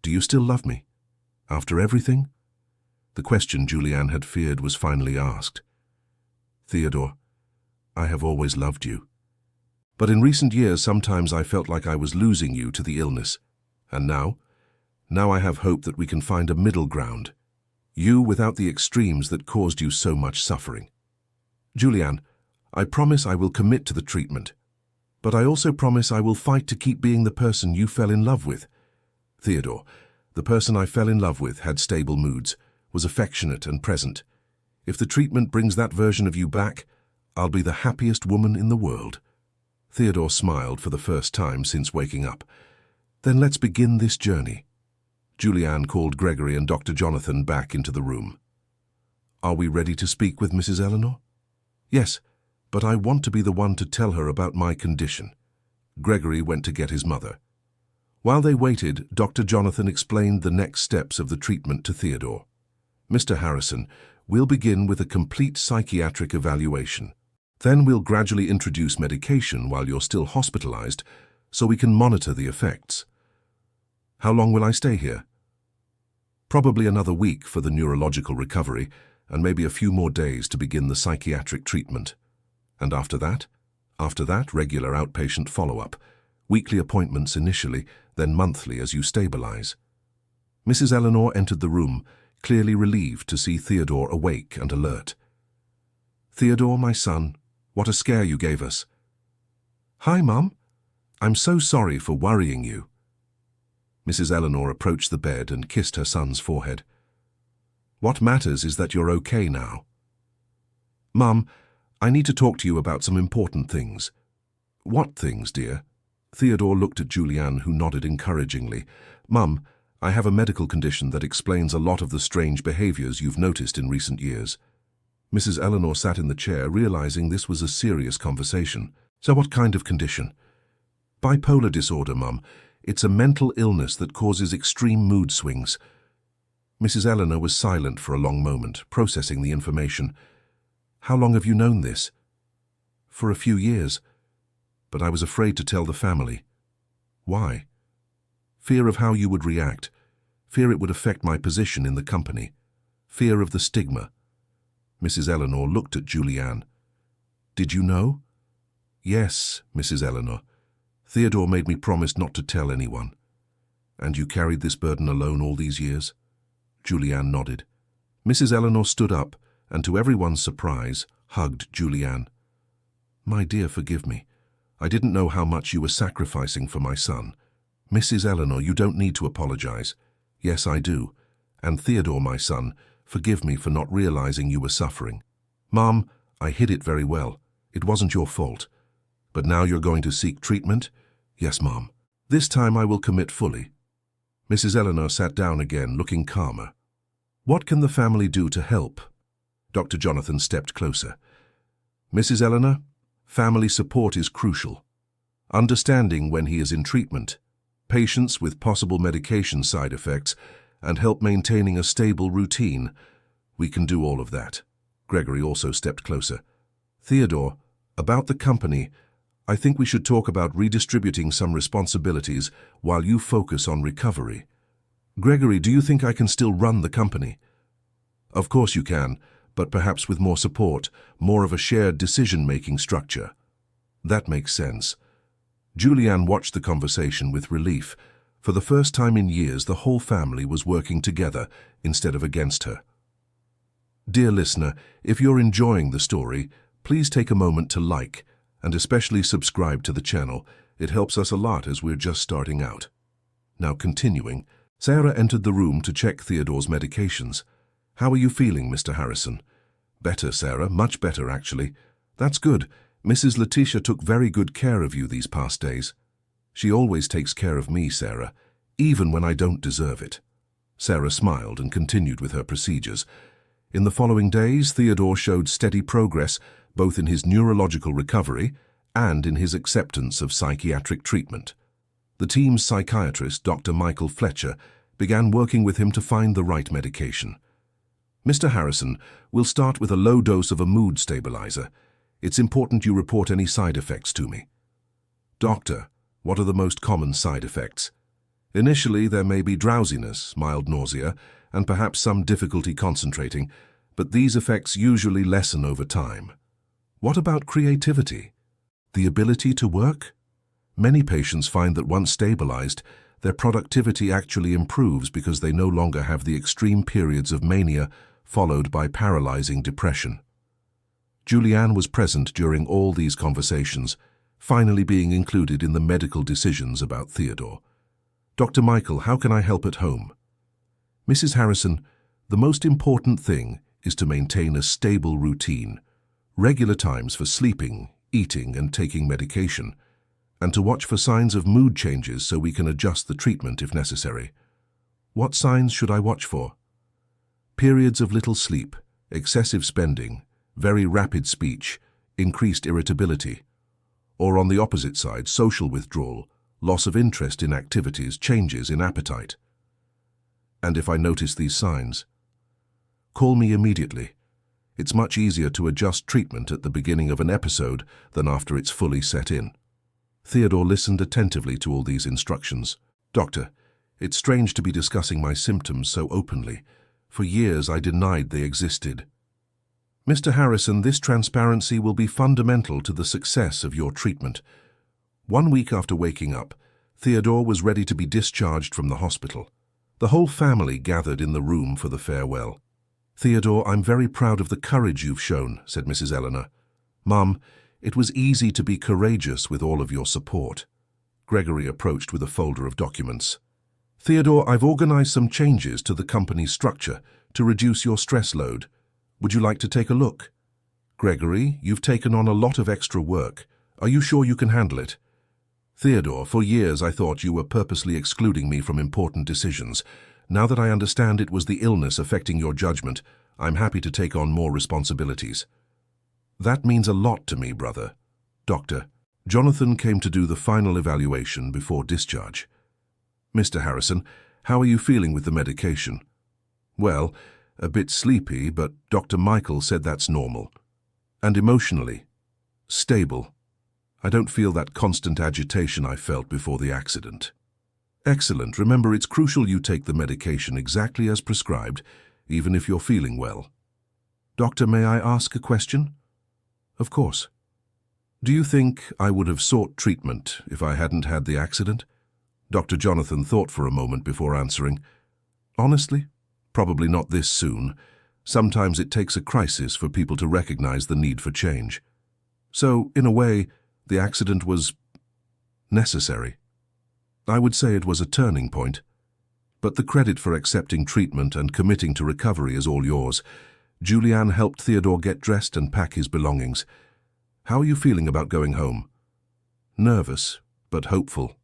do you still love me? After everything? The question Julianne had feared was finally asked. Theodore, I have always loved you. But in recent years, sometimes I felt like I was losing you to the illness. And now I have hope that we can find a middle ground. You without the extremes that caused you so much suffering. Julianne, I promise I will commit to the treatment. But I also promise I will fight to keep being the person you fell in love with. Theodore, the person I fell in love with had stable moods, was affectionate and present. If the treatment brings that version of you back, I'll be the happiest woman in the world. Theodore smiled for the first time since waking up. Then let's begin this journey. Julianne called Gregory and Dr. Jonathan back into the room. Are we ready to speak with Mrs. Eleanor? Yes, but I want to be the one to tell her about my condition. Gregory went to get his mother. While they waited, Dr. Jonathan explained the next steps of the treatment to Theodore. Mr. Harrison, we'll begin with a complete psychiatric evaluation. Then we'll gradually introduce medication while you're still hospitalized, so we can monitor the effects. How long will I stay here? Probably another week for the neurological recovery, and maybe a few more days to begin the psychiatric treatment. And after that, regular outpatient follow-up, weekly appointments initially, then monthly as you stabilize. Mrs. Eleanor entered the room, clearly relieved to see Theodore awake and alert. Theodore, my son, what a scare you gave us. Hi, Mum. I'm so sorry for worrying you. Mrs. Eleanor approached the bed and kissed her son's forehead. What matters is that you're okay now. Mum, I need to talk to you about some important things. What things, dear? Theodore looked at Julianne, who nodded encouragingly. Mum, I have a medical condition that explains a lot of the strange behaviors you've noticed in recent years. Mrs. Eleanor sat in the chair, realizing this was a serious conversation. So what kind of condition? Bipolar disorder, Mum. It's a mental illness that causes extreme mood swings. Mrs. Eleanor was silent for a long moment, processing the information. How long have you known this? For a few years, but I was afraid to tell the family. Why? Fear of how you would react, fear it would affect my position in the company, fear of the stigma. Mrs. Eleanor looked at Julianne. Did you know? Yes, Mrs. Eleanor. Theodore made me promise not to tell anyone. And you carried this burden alone all these years? Julianne nodded. Mrs. Eleanor stood up and, to everyone's surprise, hugged Julianne. My dear, forgive me. I didn't know how much you were sacrificing for my son. Mrs. Eleanor, you don't need to apologize. Yes, I do. And Theodore, my son, forgive me for not realizing you were suffering. Mom, I hid it very well. It wasn't your fault. But now you're going to seek treatment? Yes, Mom. This time I will commit fully. Mrs. Eleanor sat down again, looking calmer. What can the family do to help? Dr. Jonathan stepped closer. Mrs. Eleanor, family support is crucial. Understanding when he is in treatment, patience with possible medication side effects, and help maintaining a stable routine. We can do all of that. Gregory also stepped closer. Theodore, about the company, I think we should talk about redistributing some responsibilities while you focus on recovery. Gregory, do you think I can still run the company? Of course you can, but perhaps with more support, more of a shared decision-making structure. That makes sense. Julianne watched the conversation with relief. For the first time in years, the whole family was working together instead of against her. Dear listener, if you're enjoying the story, please take a moment to like and especially subscribe to the channel. It helps us a lot as we're just starting out. Now continuing, Sarah entered the room to check Theodore's medications. How are you feeling, Mr. Harrison? Better, Sarah, much better actually. That's good. Mrs. Letitia took very good care of you these past days. She always takes care of me, Sarah, even when I don't deserve it. Sarah smiled and continued with her procedures. In the following days, Theodore showed steady progress both in his neurological recovery and in his acceptance of psychiatric treatment. The team's psychiatrist, Dr. Michael Fletcher, began working with him to find the right medication. Mr. Harrison, we'll start with a low dose of a mood stabilizer. It's important you report any side effects to me. Doctor, what are the most common side effects? Initially, there may be drowsiness, mild nausea, and perhaps some difficulty concentrating, but these effects usually lessen over time. What about creativity? The ability to work? Many patients find that once stabilized, their productivity actually improves because they no longer have the extreme periods of mania followed by paralyzing depression. Julianne was present during all these conversations, finally being included in the medical decisions about Theodore. Dr. Michael, how can I help at home? Mrs. Harrison, the most important thing is to maintain a stable routine, regular times for sleeping, eating, and taking medication, and to watch for signs of mood changes so we can adjust the treatment if necessary. What signs should I watch for? Periods of little sleep, excessive spending, very rapid speech, increased irritability, or on the opposite side, social withdrawal, loss of interest in activities, changes in appetite. And if I notice these signs, call me immediately. It's much easier to adjust treatment at the beginning of an episode than after it's fully set in. Theodore listened attentively to all these instructions. Doctor, it's strange to be discussing my symptoms so openly. For years I denied they existed. Mr. Harrison, this transparency will be fundamental to the success of your treatment. 1 week after waking up, Theodore was ready to be discharged from the hospital. The whole family gathered in the room for the farewell. Theodore, I'm very proud of the courage you've shown, said Mrs. Eleanor. Mum, it was easy to be courageous with all of your support. Gregory approached with a folder of documents. Theodore, I've organized some changes to the company's structure to reduce your stress load. Would you like to take a look? Gregory, you've taken on a lot of extra work. Are you sure you can handle it? Theodore, for years I thought you were purposely excluding me from important decisions. Now that I understand it was the illness affecting your judgment, I'm happy to take on more responsibilities. That means a lot to me, brother. Doctor, Jonathan came to do the final evaluation before discharge. Mr. Harrison, how are you feeling with the medication? Well, a bit sleepy, but Dr. Michael said that's normal. And emotionally? Stable. I don't feel that constant agitation I felt before the accident. Excellent. Remember, it's crucial you take the medication exactly as prescribed, even if you're feeling well. Doctor, may I ask a question? Of course. Do you think I would have sought treatment if I hadn't had the accident? Dr. Jonathan thought for a moment before answering. Honestly, probably not this soon. Sometimes it takes a crisis for people to recognize the need for change. So, in a way, the accident was necessary. I would say it was a turning point. But the credit for accepting treatment and committing to recovery is all yours. Julianne helped Theodore get dressed and pack his belongings. How are you feeling about going home? Nervous, but hopeful.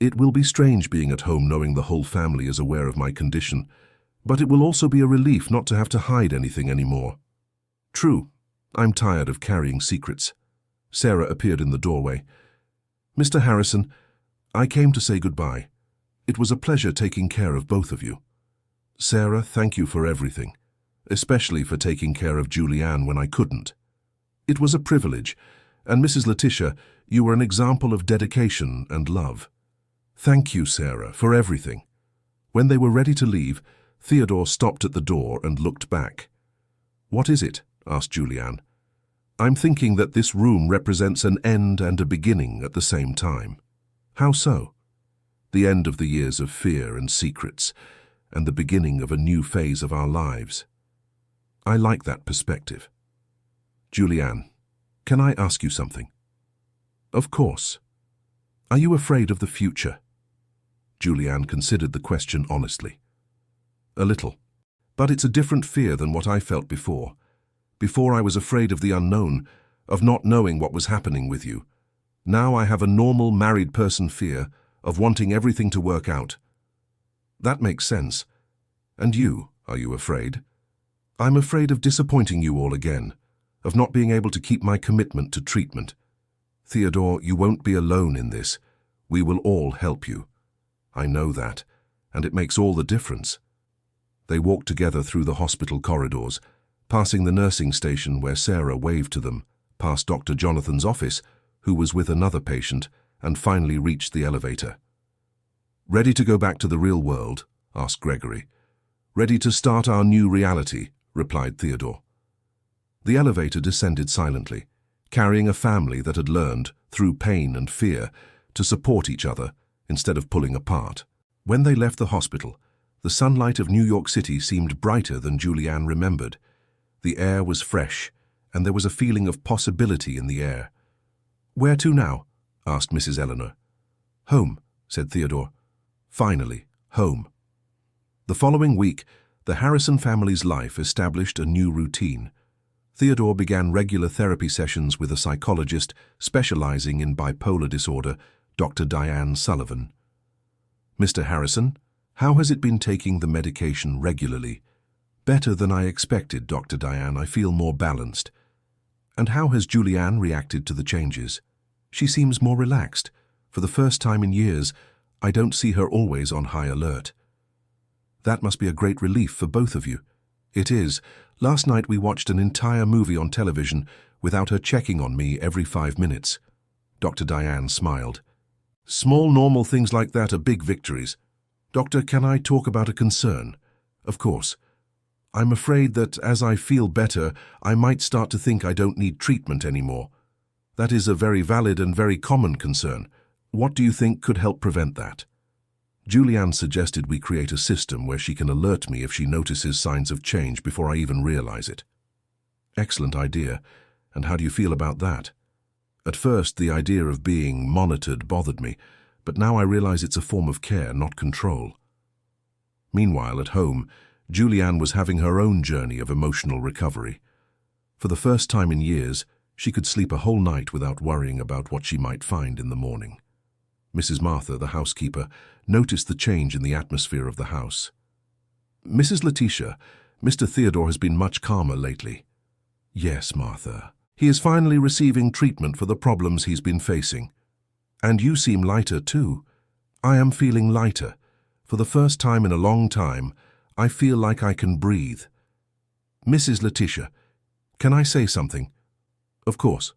It will be strange being at home knowing the whole family is aware of my condition, but it will also be a relief not to have to hide anything anymore. True, I'm tired of carrying secrets. Sarah appeared in the doorway. Mr. Harrison, I came to say goodbye. It was a pleasure taking care of both of you. Sarah, thank you for everything, especially for taking care of Julianne when I couldn't. It was a privilege, and Mrs. Letitia, you were an example of dedication and love. Thank you, Sarah, for everything. When they were ready to leave, Theodore stopped at the door and looked back. "What is it?" asked Julianne. "I'm thinking that this room represents an end and a beginning at the same time." "How so?" "The end of the years of fear and secrets, and the beginning of a new phase of our lives." "I like that perspective." "Julianne, can I ask you something?" "Of course." "Are you afraid of the future?" Julianne considered the question honestly. "A little. But it's a different fear than what I felt before. Before I was afraid of the unknown, of not knowing what was happening with you. Now I have a normal married person fear of wanting everything to work out." "That makes sense. And you, are you afraid?" "I'm afraid of disappointing you all again, of not being able to keep my commitment to treatment." "Theodore, you won't be alone in this. We will all help you." "I know that, and it makes all the difference." They walked together through the hospital corridors, passing the nursing station where Sarah waved to them, past Dr. Jonathan's office, who was with another patient, and finally reached the elevator. "Ready to go back to the real world?" asked Gregory. "Ready to start our new reality," replied Theodore. The elevator descended silently, carrying a family that had learned, through pain and fear, to support each other instead of pulling apart. When they left the hospital, the sunlight of New York City seemed brighter than Julianne remembered. The air was fresh, and there was a feeling of possibility in the air. "Where to now?" asked Mrs. Eleanor. "Home," said Theodore. "Finally, home." The following week, the Harrison family's life established a new routine. Theodore began regular therapy sessions with a psychologist specializing in bipolar disorder, Dr. Diane Sullivan. "Mr. Harrison, how has it been taking the medication regularly?" "Better than I expected, Dr. Diane. I feel more balanced." "And how has Julianne reacted to the changes?" "She seems more relaxed. For the first time in years, I don't see her always on high alert." "That must be a great relief for both of you." "It is. Last night we watched an entire movie on television without her checking on me every 5 minutes. Dr. Diane smiled. "Small normal things like that are big victories." "Doctor, can I talk about a concern?" "Of course." "I'm afraid that as I feel better, I might start to think I don't need treatment anymore." "That is a very valid and very common concern. What do you think could help prevent that?" Julianne suggested we create a system where she can alert me if she notices signs of change before I even realize it. "Excellent idea. And how do you feel about that?" "At first, the idea of being monitored bothered me, but now I realize it's a form of care, not control." Meanwhile, at home, Julianne was having her own journey of emotional recovery. For the first time in years, she could sleep a whole night without worrying about what she might find in the morning. Mrs. Martha, the housekeeper, noticed the change in the atmosphere of the house. "Mrs. Letitia, Mr. Theodore has been much calmer lately." "Yes, Martha. He is finally receiving treatment for the problems he's been facing. And you seem lighter too." "I am feeling lighter. For the first time in a long time, I feel like I can breathe." "Mrs. Letitia, can I say something?" "Of course."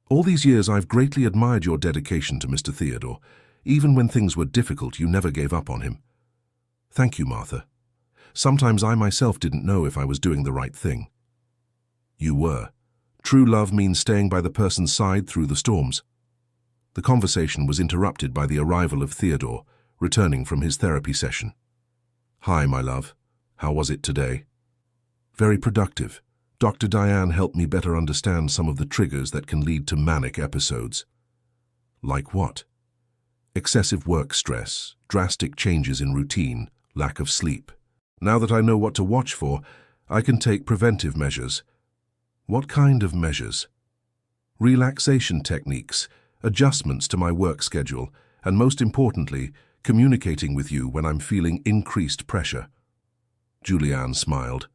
"All these years I've greatly admired your dedication to Mr. Theodore. Even when things were difficult, you never gave up on him." "Thank you, Martha. Sometimes I myself didn't know if I was doing the right thing." "You were. True love means staying by the person's side through the storms." The conversation was interrupted by the arrival of Theodore, returning from his therapy session. "Hi, my love. How was it today?" "Very productive. Dr. Diane helped me better understand some of the triggers that can lead to manic episodes." "Like what?" "Excessive work stress, drastic changes in routine, lack of sleep. Now that I know what to watch for, I can take preventive measures." "What kind of measures?" "Relaxation techniques, adjustments to my work schedule, and most importantly, communicating with you when I'm feeling increased pressure." Julianne smiled.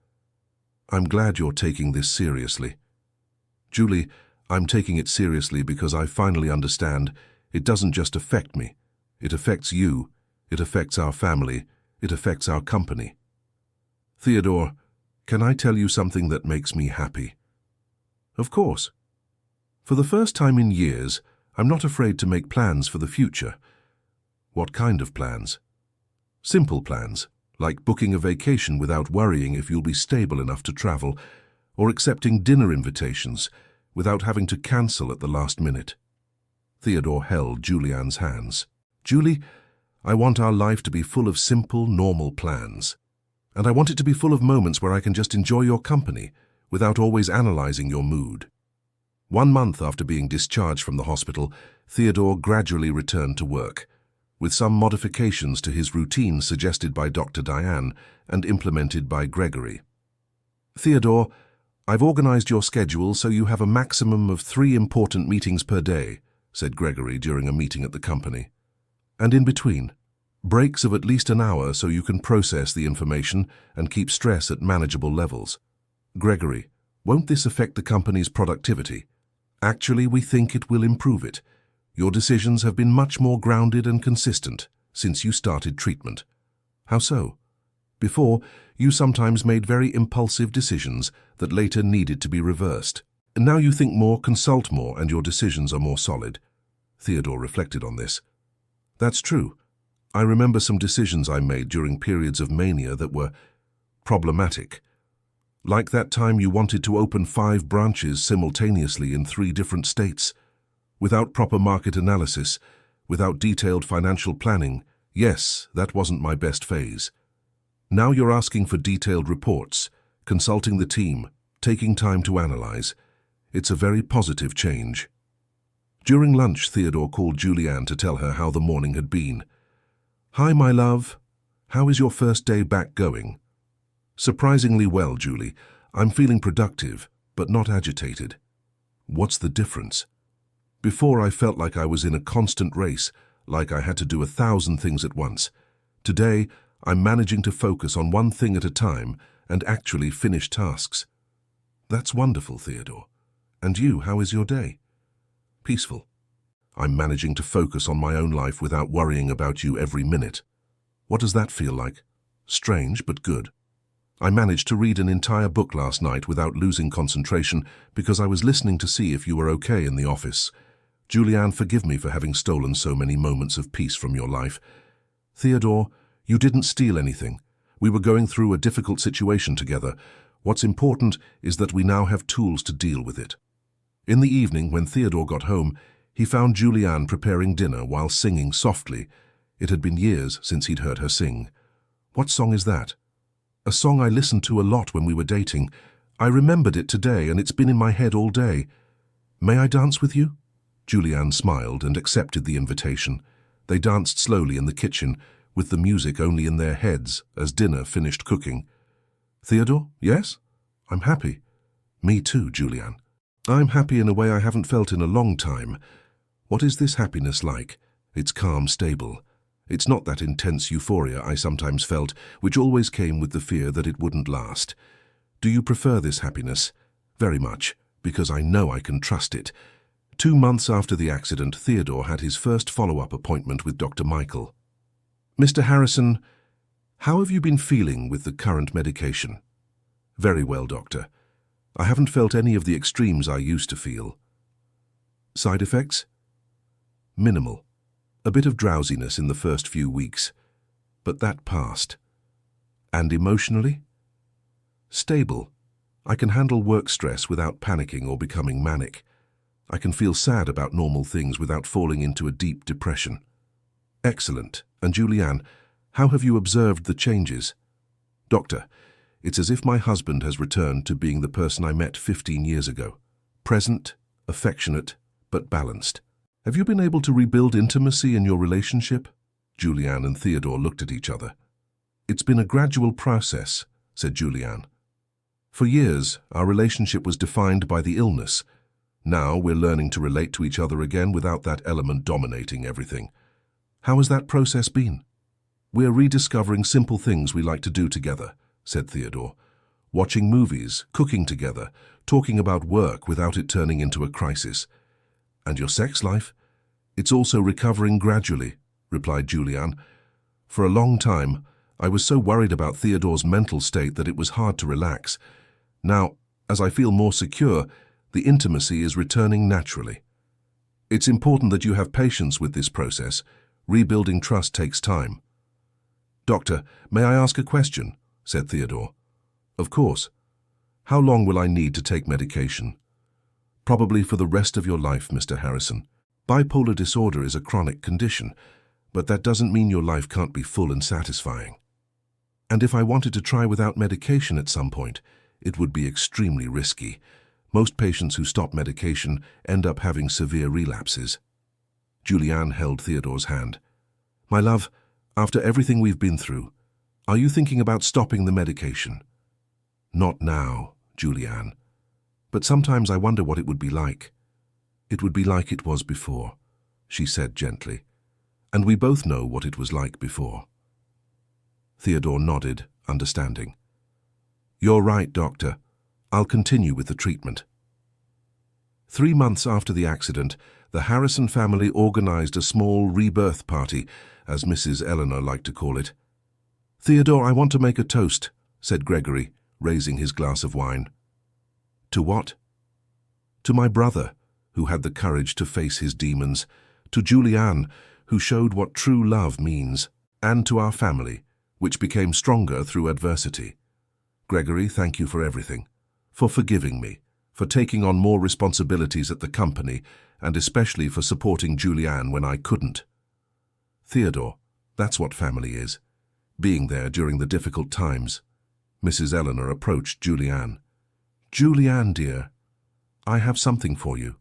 "I'm glad you're taking this seriously." "Julie, I'm taking it seriously because I finally understand it doesn't just affect me. It affects you, it affects our family, it affects our company." "Theodore, can I tell you something that makes me happy?" "Of course." "For the first time in years, I'm not afraid to make plans for the future." "What kind of plans?" Simple plans, like booking a vacation without worrying if you'll be stable enough to travel, or accepting dinner invitations without having to cancel at the last minute. Theodore held Julianne's hands. Julie, I want our life to be full of simple, normal plans. And I want it to be full of moments where I can just enjoy your company without always analyzing your mood. 1 month after being discharged from the hospital, Theodore gradually returned to work, with some modifications to his routine suggested by Dr. Diane and implemented by Gregory. Theodore, I've organized your schedule so you have a maximum of 3 important meetings per day, said Gregory during a meeting at the company. And in between, breaks of at least an hour so you can process the information and keep stress at manageable levels. Gregory, won't this affect the company's productivity? Actually, we think it will improve it. Your decisions have been much more grounded and consistent since you started treatment. How so? Before, you sometimes made very impulsive decisions that later needed to be reversed. Now you think more, consult more, and your decisions are more solid. Theodore reflected on this. That's true. I remember some decisions I made during periods of mania that were problematic. Like that time you wanted to open 5 branches simultaneously in 3 different states. Without proper market analysis, without detailed financial planning. Yes, that wasn't my best phase. Now you're asking for detailed reports, consulting the team, taking time to analyze. It's a very positive change. During lunch, Theodore called Julianne to tell her how the morning had been. Hi, my love. How is your first day back going? Surprisingly well, Julie. I'm feeling productive, but not agitated. What's the difference? Before I felt like I was in a constant race, like I had to do 1,000 things at once. Today, I'm managing to focus on one thing at a time and actually finish tasks. That's wonderful, Theodore. And you, how is your day? Peaceful. I'm managing to focus on my own life without worrying about you every minute. What does that feel like? Strange, but good. I managed to read an entire book last night without losing concentration because I was listening to see if you were okay in the office. Julianne, forgive me for having stolen so many moments of peace from your life. Theodore, you didn't steal anything. We were going through a difficult situation together. What's important is that we now have tools to deal with it. In the evening, when Theodore got home, he found Julianne preparing dinner while singing softly. It had been years since he'd heard her sing. What song is that? A song I listened to a lot when we were dating. I remembered it today and it's been in my head all day. May I dance with you? Julianne smiled and accepted the invitation. They danced slowly in the kitchen, with the music only in their heads as dinner finished cooking. Theodore, yes? I'm happy. Me too, Julianne. I'm happy in a way I haven't felt in a long time. What is this happiness like? It's calm, stable. It's not that intense euphoria I sometimes felt, which always came with the fear that it wouldn't last. Do you prefer this happiness? Very much, because I know I can trust it. 2 months after the accident, Theodore had his first follow-up appointment with Dr. Michael. Mr. Harrison, how have you been feeling with the current medication? Very well, doctor. I haven't felt any of the extremes I used to feel. Side effects? Minimal. A bit of drowsiness in the first few weeks, but that passed. And emotionally? Stable. I can handle work stress without panicking or becoming manic. I can feel sad about normal things without falling into a deep depression. Excellent. And Julianne, how have you observed the changes? Doctor, it's as if my husband has returned to being the person I met 15 years ago. Present, affectionate, but balanced. Have you been able to rebuild intimacy in your relationship? Julianne and Theodore looked at each other. It's been a gradual process, said Julianne. For years, our relationship was defined by the illness. Now we're learning to relate to each other again without that element dominating everything. How has that process been? We're rediscovering simple things we like to do together, said Theodore. Watching movies, cooking together, talking about work without it turning into a crisis. And your sex life? It's also recovering gradually, replied Julianne. For a long time, I was so worried about Theodore's mental state that it was hard to relax. Now, as I feel more secure, the intimacy is returning naturally. It's important that you have patience with this process. Rebuilding trust takes time. "Doctor, may I ask a question?" said Theodore. "Of course. How long will I need to take medication?" "Probably for the rest of your life, Mr. Harrison. Bipolar disorder is a chronic condition, but that doesn't mean your life can't be full and satisfying. And if I wanted to try without medication at some point, it would be extremely risky. Most patients who stop medication end up having severe relapses." Julianne held Theodore's hand. "My love, after everything we've been through, are you thinking about stopping the medication?" "Not now, Julianne. But sometimes I wonder what it would be like." "It would be like it was before," she said gently. "And we both know what it was like before." Theodore nodded, understanding. "You're right, Doctor. I'll continue with the treatment." 3 months after the accident, the Harrison family organized a small rebirth party, as Mrs. Eleanor liked to call it. "Theodore, I want to make a toast," said Gregory, raising his glass of wine. "To what?" "To my brother, who had the courage to face his demons, to Julianne, who showed what true love means, and to our family, which became stronger through adversity. Gregory, thank you for everything, for forgiving me, for taking on more responsibilities at the company, and especially for supporting Julianne when I couldn't." "Theodore, that's what family is, being there during the difficult times." Mrs. Eleanor approached Julianne. "Julianne, dear, I have something for you."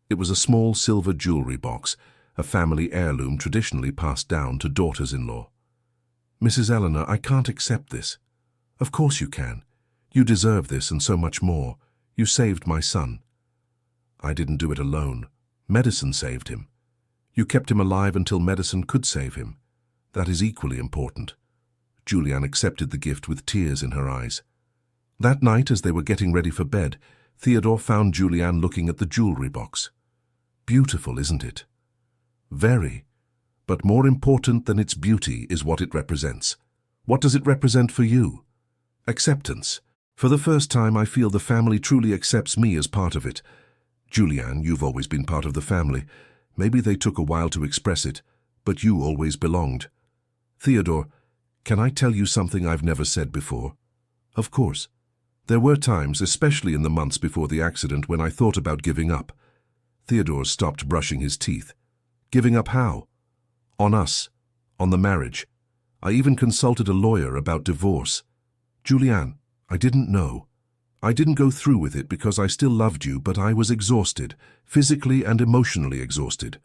It was a small silver jewelry box, a family heirloom traditionally passed down to daughters-in-law. "Mrs. Eleanor, I can't accept this." "Of course you can. You deserve this and so much more. You saved my son." "I didn't do it alone. Medicine saved him. You kept him alive until medicine could save him. That is equally important." Julianne accepted the gift with tears in her eyes. That night, as they were getting ready for bed, Theodore found Julianne looking at the jewelry box. "Beautiful, isn't it?" "Very. But more important than its beauty is what it represents. What does it represent for you?" "Acceptance. For the first time, I feel the family truly accepts me as part of it. Julianne, you've always been part of the family. Maybe they took a while to express it, but you always belonged." "Theodore, can I tell you something I've never said before?" "Of course. There were times, especially in the months before the accident, when I thought about giving up." Theodore stopped brushing his teeth. "Giving up how?" "On us. On the marriage. I even consulted a lawyer about divorce." "Julianne, I didn't know. I didn't go through with it because I still loved you, but I was exhausted, physically and emotionally exhausted."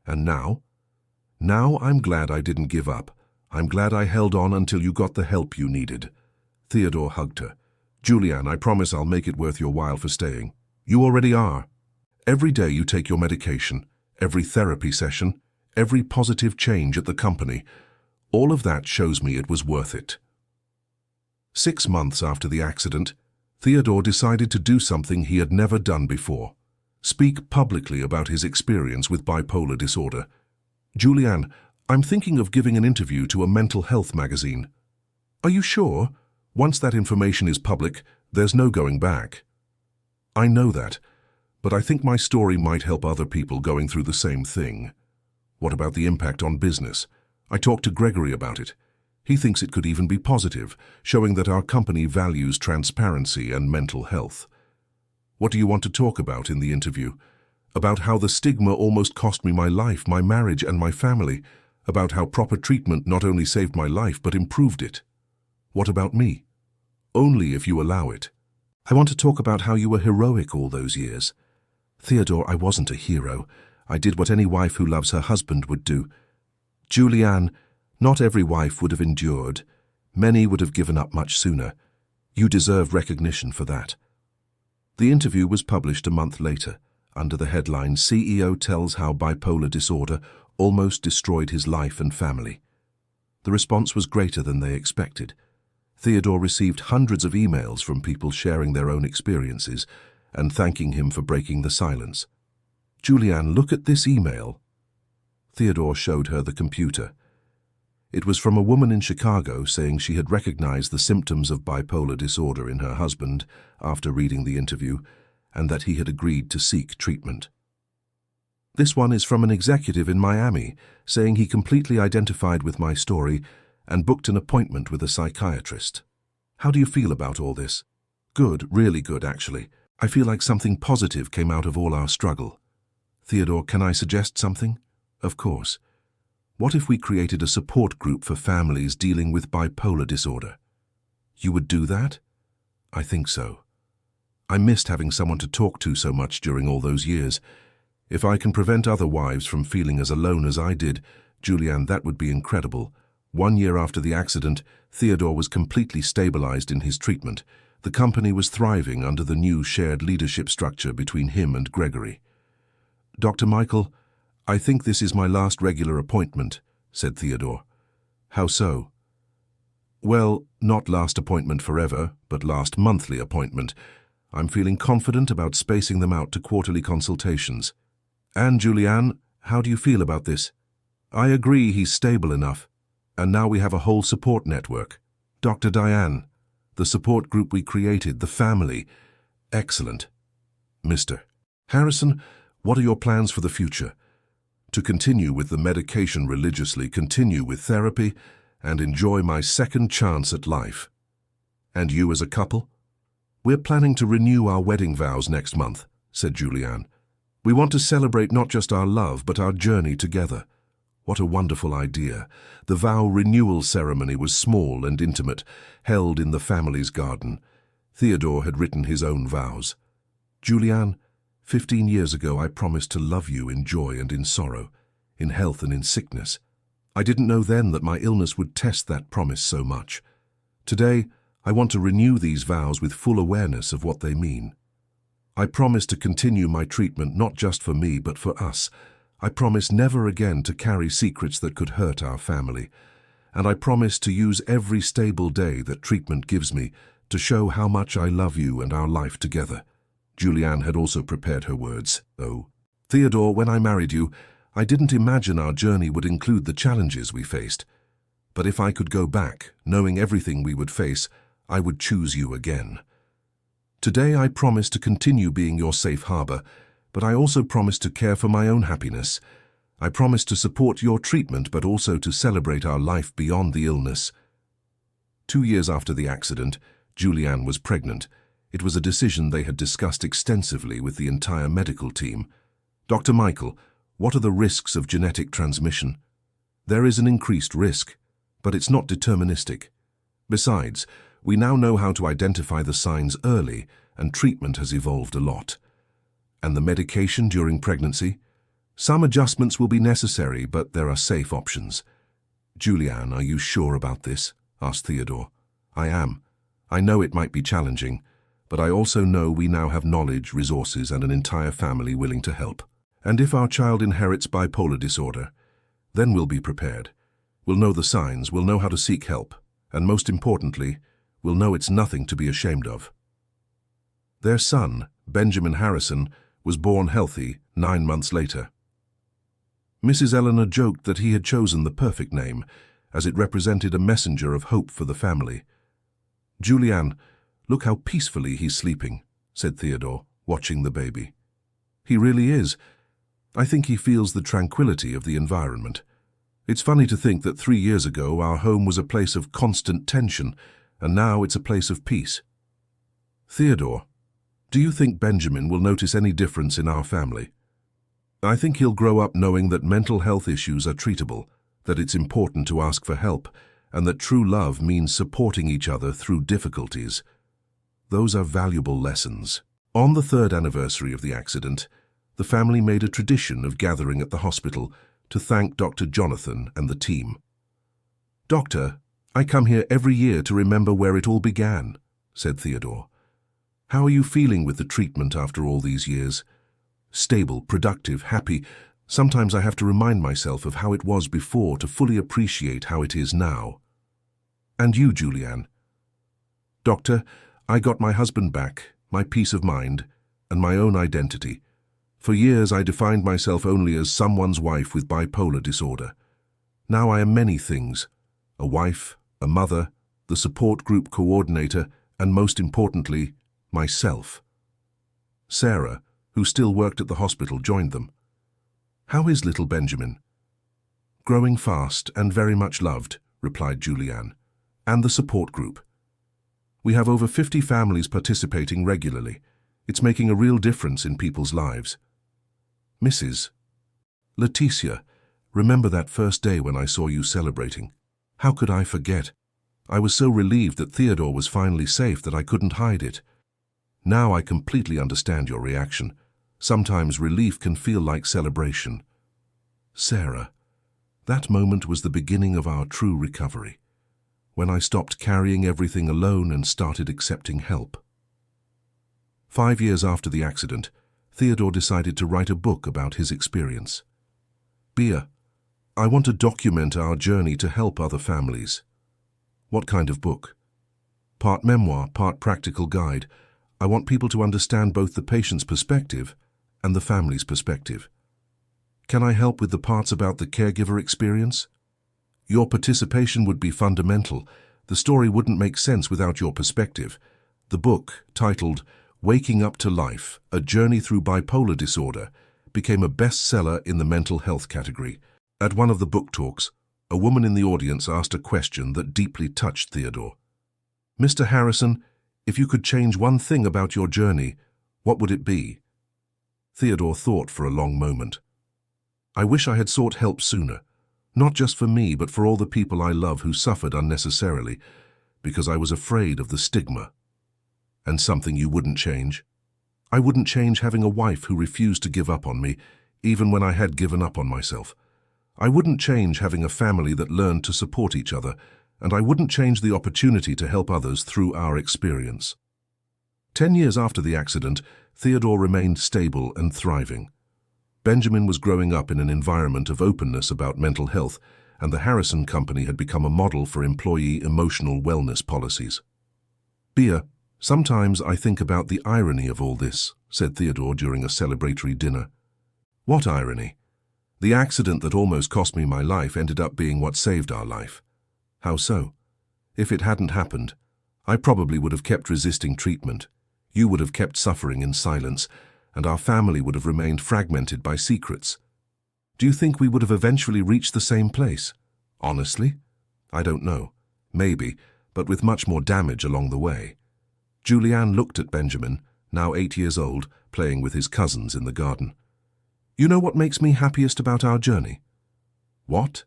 "And now?" "Now I'm glad I didn't give up. I'm glad I held on until you got the help you needed." Theodore hugged her. "Julianne, I promise I'll make it worth your while for staying. You already are. Every day you take your medication, every therapy session, every positive change at the company, all of that shows me it was worth it." 6 months after the accident, Theodore decided to do something he had never done before: speak publicly about his experience with bipolar disorder. "Julianne, I'm thinking of giving an interview to a mental health magazine." "Are you sure? Once that information is public, there's no going back." "I know that, but I think my story might help other people going through the same thing." "What about the impact on business?" "I talked to Gregory about it. He thinks it could even be positive, showing that our company values transparency and mental health." "What do you want to talk about in the interview?" "About how the stigma almost cost me my life, my marriage, and my family. About how proper treatment not only saved my life but improved it." "What about me?" "Only if you allow it." "I want to talk about how you were heroic all those years." "Theodore, I wasn't a hero. I did what any wife who loves her husband would do." "Julianne, not every wife would have endured. Many would have given up much sooner. You deserve recognition for that." The interview was published a month later, under the headline, "CEO Tells How Bipolar Disorder Almost Destroyed His Life and Family." The response was greater than they expected. Theodore received hundreds of emails from people sharing their own experiences and thanking him for breaking the silence. "Julianne, look at this email." Theodore showed her the computer. It was from a woman in Chicago saying she had recognized the symptoms of bipolar disorder in her husband after reading the interview, and that he had agreed to seek treatment. This one is from an executive in Miami saying he completely identified with my story and booked an appointment with a psychiatrist. How do you feel about all this? Good, really good, actually. I feel like something positive came out of all our struggle. Theodore, can I suggest something? Of course. What if we created a support group for families dealing with bipolar disorder? You would do that? I think so. I missed having someone to talk to so much during all those years. If I can prevent other wives from feeling as alone as I did, Julianne, that would be incredible. 1 year after the accident, Theodore was completely stabilized in his treatment. The company was thriving under the new shared leadership structure between him and Gregory. Dr. Michael, I think this is my last regular appointment, said Theodore. How so? Well, not last appointment forever, but last monthly appointment. I'm feeling confident about spacing them out to quarterly consultations. And Julianne, how do you feel about this? I agree he's stable enough. And now we have a whole support network. Dr. Diane, the support group we created, the family. Excellent. Mr. Harrison, what are your plans for the future? To continue with the medication religiously, continue with therapy, and enjoy my second chance at life. And you as a couple? We're planning to renew our wedding vows next month, said Julianne. We want to celebrate not just our love, but our journey together. What a wonderful idea. The vow renewal ceremony was small and intimate, held in the family's garden. Theodore had written his own vows. Julianne, 15 years ago I promised to love you in joy and in sorrow, in health and in sickness. I didn't know then that my illness would test that promise so much. Today, I want to renew these vows with full awareness of what they mean. I promise to continue my treatment not just for me but for us. I promise never again to carry secrets that could hurt our family. And I promise to use every stable day that treatment gives me to show how much I love you and our life together. Julianne had also prepared her words. Oh, Theodore, when I married you, I didn't imagine our journey would include the challenges we faced. But if I could go back, knowing everything we would face, I would choose you again. Today I promise to continue being your safe harbor, but I also promise to care for my own happiness. I promise to support your treatment, but also to celebrate our life beyond the illness. 2 years after the accident, Julianne was pregnant. It was a decision they had discussed extensively with the entire medical team. Dr. Michael, what are the risks of genetic transmission? There is an increased risk, but it's not deterministic. Besides, we now know how to identify the signs early, and treatment has evolved a lot. And the medication during pregnancy? Some adjustments will be necessary, but there are safe options. Julianne, are you sure about this? Asked Theodore. I am. I know it might be challenging, but I also know we now have knowledge, resources, and an entire family willing to help. And if our child inherits bipolar disorder, then we'll be prepared. We'll know the signs, we'll know how to seek help, and most importantly, we'll know it's nothing to be ashamed of. Their son, Benjamin Harrison, was born healthy 9 months later. Mrs. Eleanor joked that he had chosen the perfect name, as it represented a messenger of hope for the family. Julianne, look how peacefully he's sleeping, said Theodore, watching the baby. He really is. I think he feels the tranquility of the environment. It's funny to think that 3 years ago our home was a place of constant tension, and now it's a place of peace. Theodore, do you think Benjamin will notice any difference in our family? I think he'll grow up knowing that mental health issues are treatable, that it's important to ask for help, and that true love means supporting each other through difficulties. Those are valuable lessons. On the 3rd anniversary of the accident, the family made a tradition of gathering at the hospital to thank Dr. Jonathan and the team. Doctor, I come here every year to remember where it all began, said Theodore. How are you feeling with the treatment after all these years? Stable, productive, happy. Sometimes I have to remind myself of how it was before to fully appreciate how it is now. And you, Julianne? Doctor, I got my husband back, my peace of mind, and my own identity. For years I defined myself only as someone's wife with bipolar disorder. Now I am many things: a wife, a mother, the support group coordinator, and most importantly, myself. Sarah, who still worked at the hospital, joined them. How is little Benjamin? Growing fast and very much loved, replied Julianne, "and the support group. We have over 50 families participating regularly. It's making a real difference in people's lives." "Mrs. Leticia, remember that first day when I saw you celebrating? How could I forget? I was so relieved that Theodore was finally safe that I couldn't hide it. Now I completely understand your reaction. Sometimes relief can feel like celebration." "Sarah, that moment was the beginning of our true recovery, when I stopped carrying everything alone and started accepting help." 5 years after the accident, Theodore decided to write a book about his experience. "Bea, I want to document our journey to help other families." "What kind of book?" "Part memoir, part practical guide. I want people to understand both the patient's perspective and the family's perspective." "Can I help with the parts about the caregiver experience?" "Your participation would be fundamental. The story wouldn't make sense without your perspective." The book, titled Waking Up to Life, A Journey Through Bipolar Disorder, became a bestseller in the mental health category. At one of the book talks, a woman in the audience asked a question that deeply touched Theodore. "Mr. Harrison, if you could change one thing about your journey, what would it be?" Theodore thought for a long moment. "I wish I had sought help sooner, not just for me, but for all the people I love who suffered unnecessarily, because I was afraid of the stigma." "And something you wouldn't change?" "I wouldn't change having a wife who refused to give up on me, even when I had given up on myself. I wouldn't change having a family that learned to support each other, and I wouldn't change the opportunity to help others through our experience." 10 years after the accident, Theodore remained stable and thriving. Benjamin was growing up in an environment of openness about mental health, and the Harrison Company had become a model for employee emotional wellness policies. "Bea, sometimes I think about the irony of all this," said Theodore during a celebratory dinner. "What irony?" "The accident that almost cost me my life ended up being what saved our life." "How so?" "If it hadn't happened, I probably would have kept resisting treatment. You would have kept suffering in silence, and our family would have remained fragmented by secrets. Do you think we would have eventually reached the same place?" "Honestly, I don't know. Maybe, but with much more damage along the way." Julianne looked at Benjamin, now 8 years old, playing with his cousins in the garden. "You know what makes me happiest about our journey?" "What?"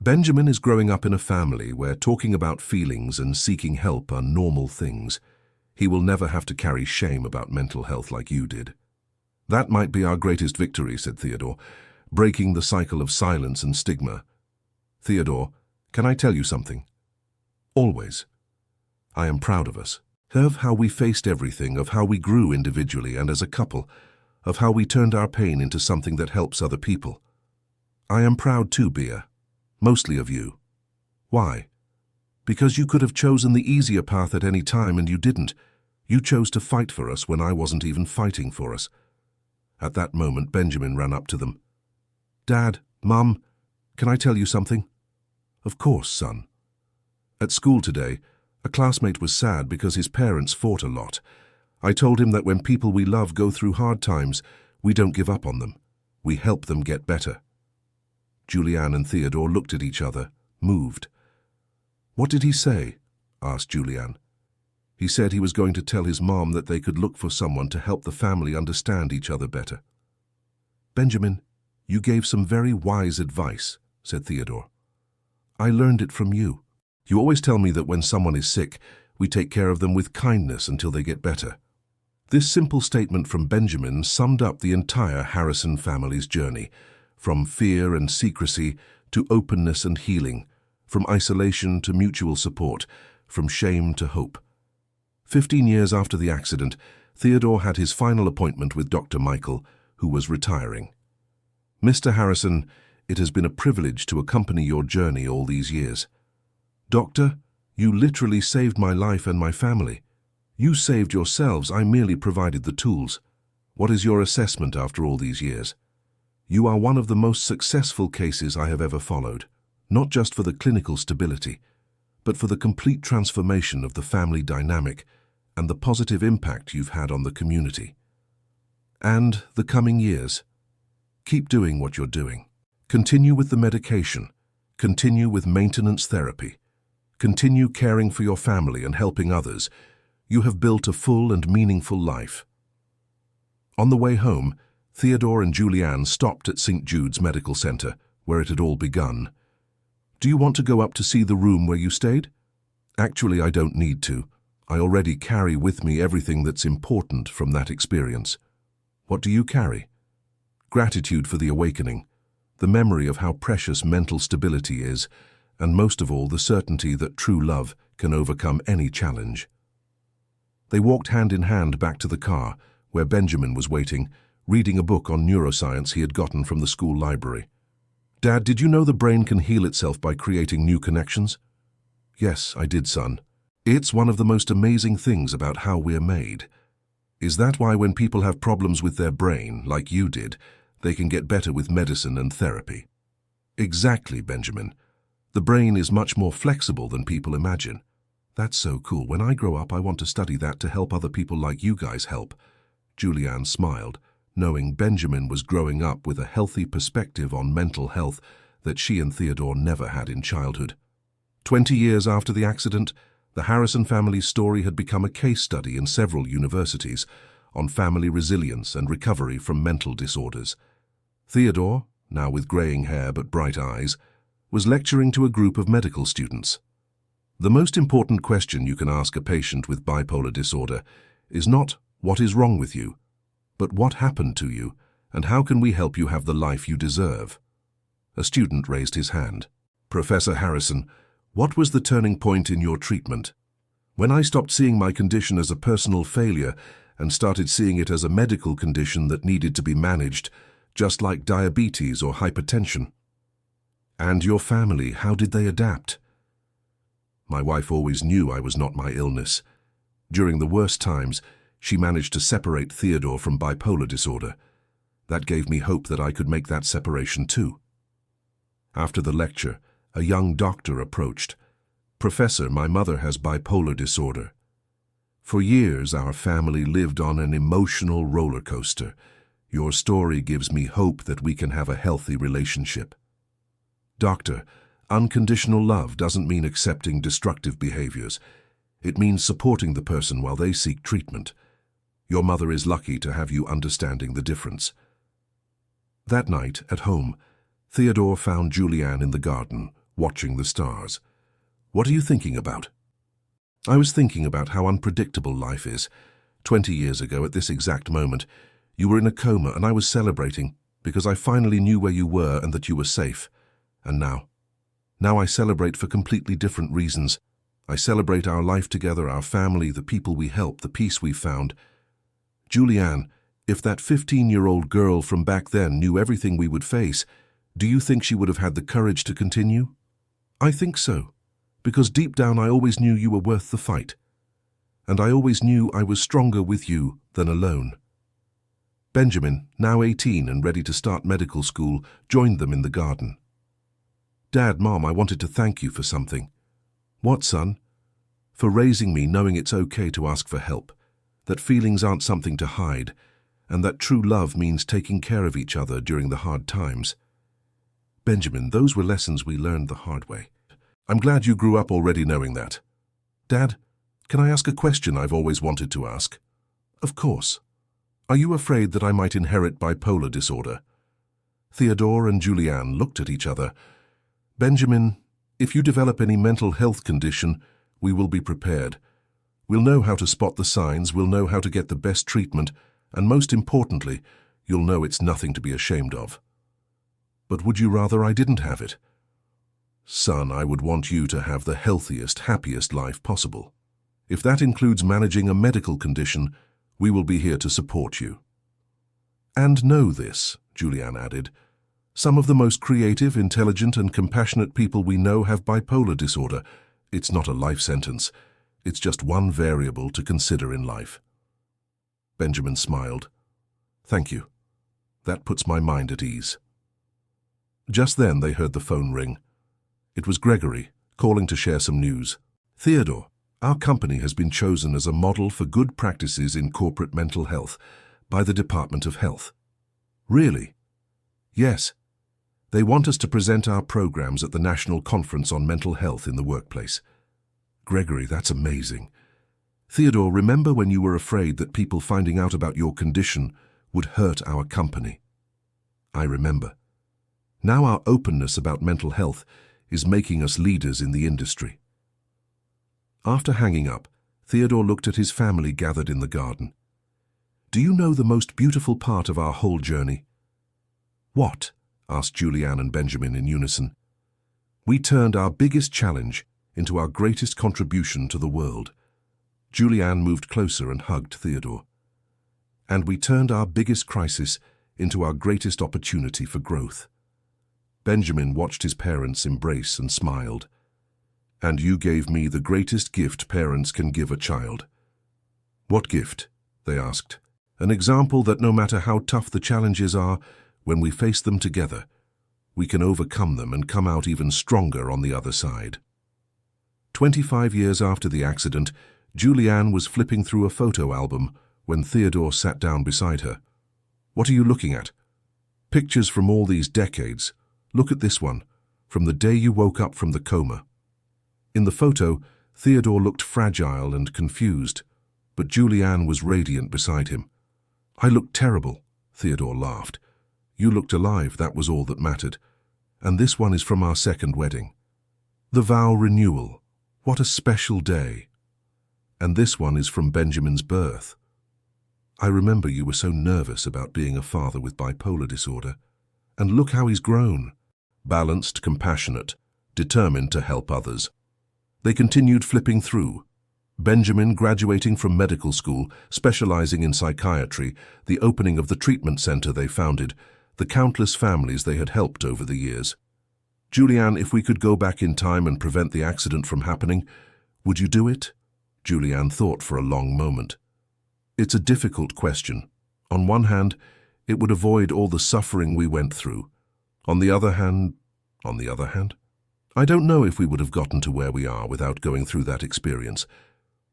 "Benjamin is growing up in a family where talking about feelings and seeking help are normal things. He will never have to carry shame about mental health like you did." "That might be our greatest victory," said Theodore, "breaking the cycle of silence and stigma." "Theodore, can I tell you something?" "Always." "I am proud of us. Of how we faced everything, of how we grew individually and as a couple, of how we turned our pain into something that helps other people. I am proud too, Bea. Mostly of you." "Why?" "Because you could have chosen the easier path at any time and you didn't. You chose to fight for us when I wasn't even fighting for us." At that moment, Benjamin ran up to them. "Dad, Mum, can I tell you something?" "Of course, son." "At school today, a classmate was sad because his parents fought a lot. I told him that when people we love go through hard times, we don't give up on them. We help them get better." Julianne and Theodore looked at each other, moved. "What did he say?" asked Julianne. "He said he was going to tell his mom that they could look for someone to help the family understand each other better." "Benjamin, you gave some very wise advice," said Theodore. "I learned it from you. You always tell me that when someone is sick, we take care of them with kindness until they get better." This simple statement from Benjamin summed up the entire Harrison family's journey, from fear and secrecy to openness and healing, from isolation to mutual support, from shame to hope. 15 years after the accident, Theodore had his final appointment with Dr. Michael, who was retiring. "Mr. Harrison, it has been a privilege to accompany your journey all these years. Doctor, you literally saved my life and my family. You saved yourselves, I merely provided the tools. What is your assessment after all these years? You are one of the most successful cases I have ever followed, not just for the clinical stability, but for the complete transformation of the family dynamic and the positive impact you've had on the community. And the coming years. Keep doing what you're doing. Continue with the medication. Continue with maintenance therapy. Continue caring for your family and helping others. You have built a full and meaningful life. On the way home, Theodore and Julianne stopped at St. Jude's Medical Center, where it had all begun. Do you want to go up to see the room where you stayed? Actually, I don't need to. I already carry with me everything that's important from that experience. What do you carry? Gratitude for the awakening, the memory of how precious mental stability is, and most of all, the certainty that true love can overcome any challenge. They walked hand in hand back to the car, where Benjamin was waiting, reading a book on neuroscience he had gotten from the school library. Dad, did you know the brain can heal itself by creating new connections? Yes, I did, son. It's one of the most amazing things about how we're made. Is that why when people have problems with their brain, like you did, they can get better with medicine and therapy? Exactly, Benjamin. The brain is much more flexible than people imagine. That's so cool. When I grow up, I want to study that to help other people like you guys help. Julianne smiled, knowing Benjamin was growing up with a healthy perspective on mental health that she and Theodore never had in childhood. 20 years after the accident, the Harrison family's story had become a case study in several universities on family resilience and recovery from mental disorders. Theodore, now with graying hair but bright eyes, was lecturing to a group of medical students. The most important question you can ask a patient with bipolar disorder is not, "What is wrong with you?" but "What happened to you, and how can we help you have the life you deserve?" A student raised his hand. "Professor Harrison, what was the turning point in your treatment?" "When I stopped seeing my condition as a personal failure and started seeing it as a medical condition that needed to be managed, just like diabetes or hypertension." "And your family, how did they adapt?" "My wife always knew I was not my illness. During the worst times, she managed to separate Theodore from bipolar disorder. That gave me hope that I could make that separation too." After the lecture, a young doctor approached. "Professor, my mother has bipolar disorder. For years, our family lived on an emotional roller coaster. Your story gives me hope that we can have a healthy relationship." "Doctor, unconditional love doesn't mean accepting destructive behaviors. It means supporting the person while they seek treatment. Your mother is lucky to have you understanding the difference." That night, at home, Theodore found Julianne in the garden, watching the stars. "What are you thinking about?" "I was thinking about how unpredictable life is. 20 years ago, at this exact moment, you were in a coma and I was celebrating because I finally knew where you were and that you were safe. And now I celebrate for completely different reasons. I celebrate our life together, our family, the people we help, the peace we've found. Julianne, if that 15-year-old girl from back then knew everything we would face, do you think she would have had the courage to continue?" "I think so, because deep down I always knew you were worth the fight. And I always knew I was stronger with you than alone." Benjamin, now 18 and ready to start medical school, joined them in the garden. "Dad, Mom, I wanted to thank you for something." "What, son?" "For raising me knowing it's okay to ask for help, that feelings aren't something to hide, and that true love means taking care of each other during the hard times." "Benjamin, those were lessons we learned the hard way. I'm glad you grew up already knowing that." "Dad, can I ask a question I've always wanted to ask?" "Of course. Are you afraid that I might inherit bipolar disorder?" Theodore and Julianne looked at each other. "Benjamin, if you develop any mental health condition, we will be prepared. We'll know how to spot the signs, we'll know how to get the best treatment, and most importantly, you'll know it's nothing to be ashamed of." "But would you rather I didn't have it?" "Son, I would want you to have the healthiest, happiest life possible. If that includes managing a medical condition, we will be here to support you." "And know this," Julianne added, "some of the most creative, intelligent, and compassionate people we know have bipolar disorder. It's not a life sentence. It's just one variable to consider in life." Benjamin smiled. "Thank you. That puts my mind at ease." Just then they heard the phone ring. It was Gregory, calling to share some news. "Theodore, our company has been chosen as a model for good practices in corporate mental health by the Department of Health." "Really?" "Yes. They want us to present our programs at the National Conference on Mental Health in the Workplace. Gregory, that's amazing. Theodore, remember when you were afraid that people finding out about your condition would hurt our company? I remember. Now our openness about mental health is making us leaders in the industry. After hanging up, Theodore looked at his family gathered in the garden. Do you know the most beautiful part of our whole journey? What? Asked Julianne and Benjamin in unison. We turned our biggest challenge into our greatest contribution to the world. Julianne moved closer and hugged Theodore. And we turned our biggest crisis into our greatest opportunity for growth. Benjamin watched his parents embrace and smiled. And you gave me the greatest gift parents can give a child. What gift? They asked. An example that no matter how tough the challenges are, when we face them together, we can overcome them and come out even stronger on the other side. 25 years after the accident, Julianne was flipping through a photo album when Theodore sat down beside her. What are you looking at? Pictures from all these decades. Look at this one, from the day you woke up from the coma. In the photo, Theodore looked fragile and confused, but Julianne was radiant beside him. I looked terrible, Theodore laughed. You looked alive, that was all that mattered. And this one is from our second wedding. The vow renewal. What a special day. And this one is from Benjamin's birth. I remember you were so nervous about being a father with bipolar disorder. And look how he's grown. Balanced, compassionate, determined to help others. They continued flipping through. Benjamin graduating from medical school, specializing in psychiatry, the opening of the treatment center they founded, the countless families they had helped over the years. Julianne, if we could go back in time and prevent the accident from happening, would you do it? Julianne thought for a long moment. It's a difficult question. On one hand, it would avoid all the suffering we went through. On the other hand, I don't know if we would have gotten to where we are without going through that experience.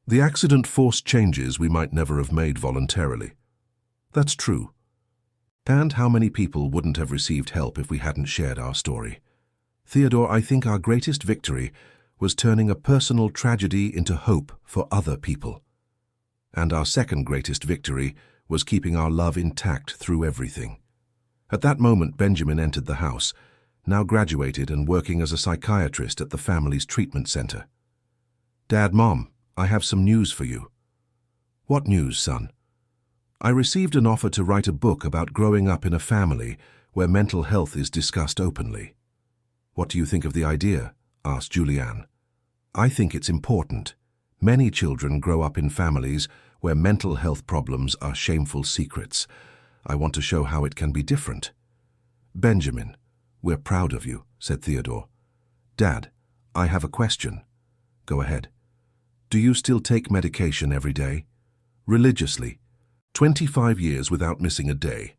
The accident forced changes we might never have made voluntarily. That's true. And how many people wouldn't have received help if we hadn't shared our story? Theodore, I think our greatest victory was turning a personal tragedy into hope for other people. And our second greatest victory was keeping our love intact through everything. At that moment, Benjamin entered the house, now graduated and working as a psychiatrist at the family's treatment center. Dad, Mom, I have some news for you. What news, son? I received an offer to write a book about growing up in a family where mental health is discussed openly. What do you think of the idea? Asked Julianne. I think it's important. Many children grow up in families where mental health problems are shameful secrets. I want to show how it can be different. Benjamin, we're proud of you, said Theodore. Dad, I have a question. Go ahead. Do you still take medication every day? Religiously? 25 years without missing a day.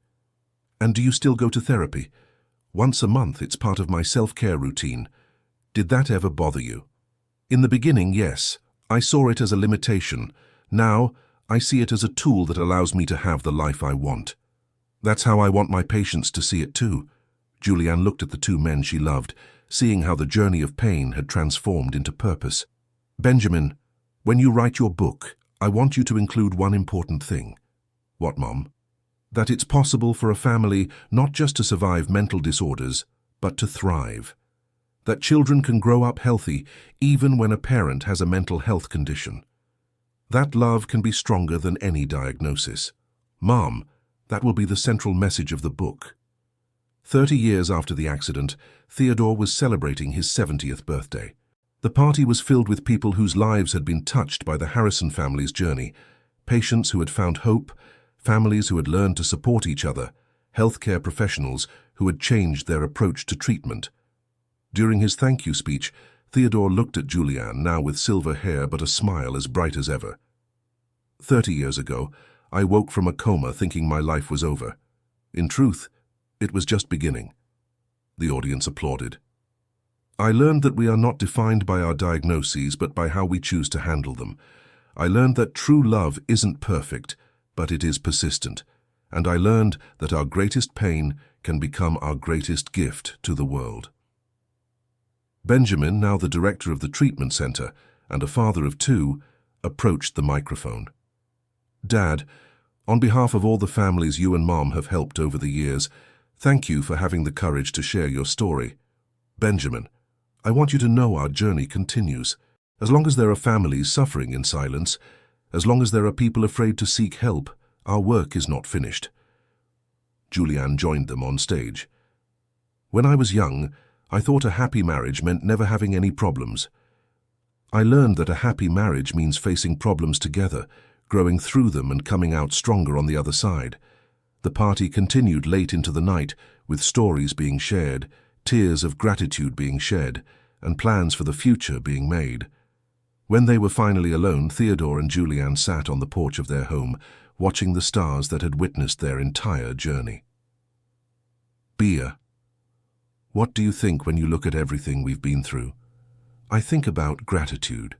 And do you still go to therapy? Once a month, it's part of my self-care routine. Did that ever bother you? In the beginning, yes. I saw it as a limitation. Now, I see it as a tool that allows me to have the life I want. That's how I want my patients to see it too. Julianne looked at the two men she loved, seeing how the journey of pain had transformed into purpose. Benjamin, when you write your book, I want you to include one important thing. What, Mom? That it's possible for a family not just to survive mental disorders, but to thrive. That children can grow up healthy even when a parent has a mental health condition. That love can be stronger than any diagnosis. Mom, that will be the central message of the book. 30 years after the accident, Theodore was celebrating his 70th birthday. The party was filled with people whose lives had been touched by the Harrison family's journey, patients who had found hope, families who had learned to support each other, healthcare professionals who had changed their approach to treatment. During his thank you speech, Theodore looked at Julianne, now with silver hair but a smile as bright as ever. 30 years ago, I woke from a coma thinking my life was over. In truth, it was just beginning. The audience applauded. I learned that we are not defined by our diagnoses but by how we choose to handle them. I learned that true love isn't perfect, but it is persistent. and I learned that our greatest pain can become our greatest gift to the world. Benjamin, now the director of the treatment center and a father of 2, approached the microphone. "Dad, on behalf of all the families you and Mom have helped over the years, thank you for having the courage to share your story. Benjamin, I want you to know our journey continues. As long as there are families suffering in silence, as long as there are people afraid to seek help, our work is not finished." Julianne joined them on stage. "When I was young, I thought a happy marriage meant never having any problems. I learned that a happy marriage means facing problems together, growing through them and coming out stronger on the other side." The party continued late into the night, with stories being shared, tears of gratitude being shed, and plans for the future being made. When they were finally alone, Theodore and Julianne sat on the porch of their home, watching the stars that had witnessed their entire journey. "Bea, what do you think when you look at everything we've been through?" "I think about gratitude.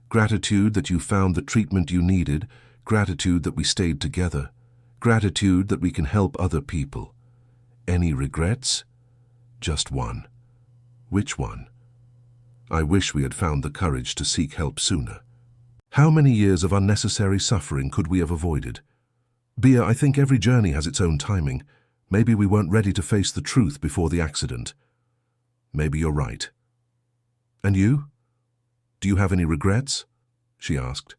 Gratitude that you found the treatment you needed, gratitude that we stayed together, gratitude that we can help other people. Any regrets?" "Just one." "Which one?" "I wish we had found the courage to seek help sooner. How many years of unnecessary suffering could we have avoided?" "Bea, I think every journey has its own timing. Maybe we weren't ready to face the truth before the accident." "Maybe you're right." "And you? Do you have any regrets?" she asked.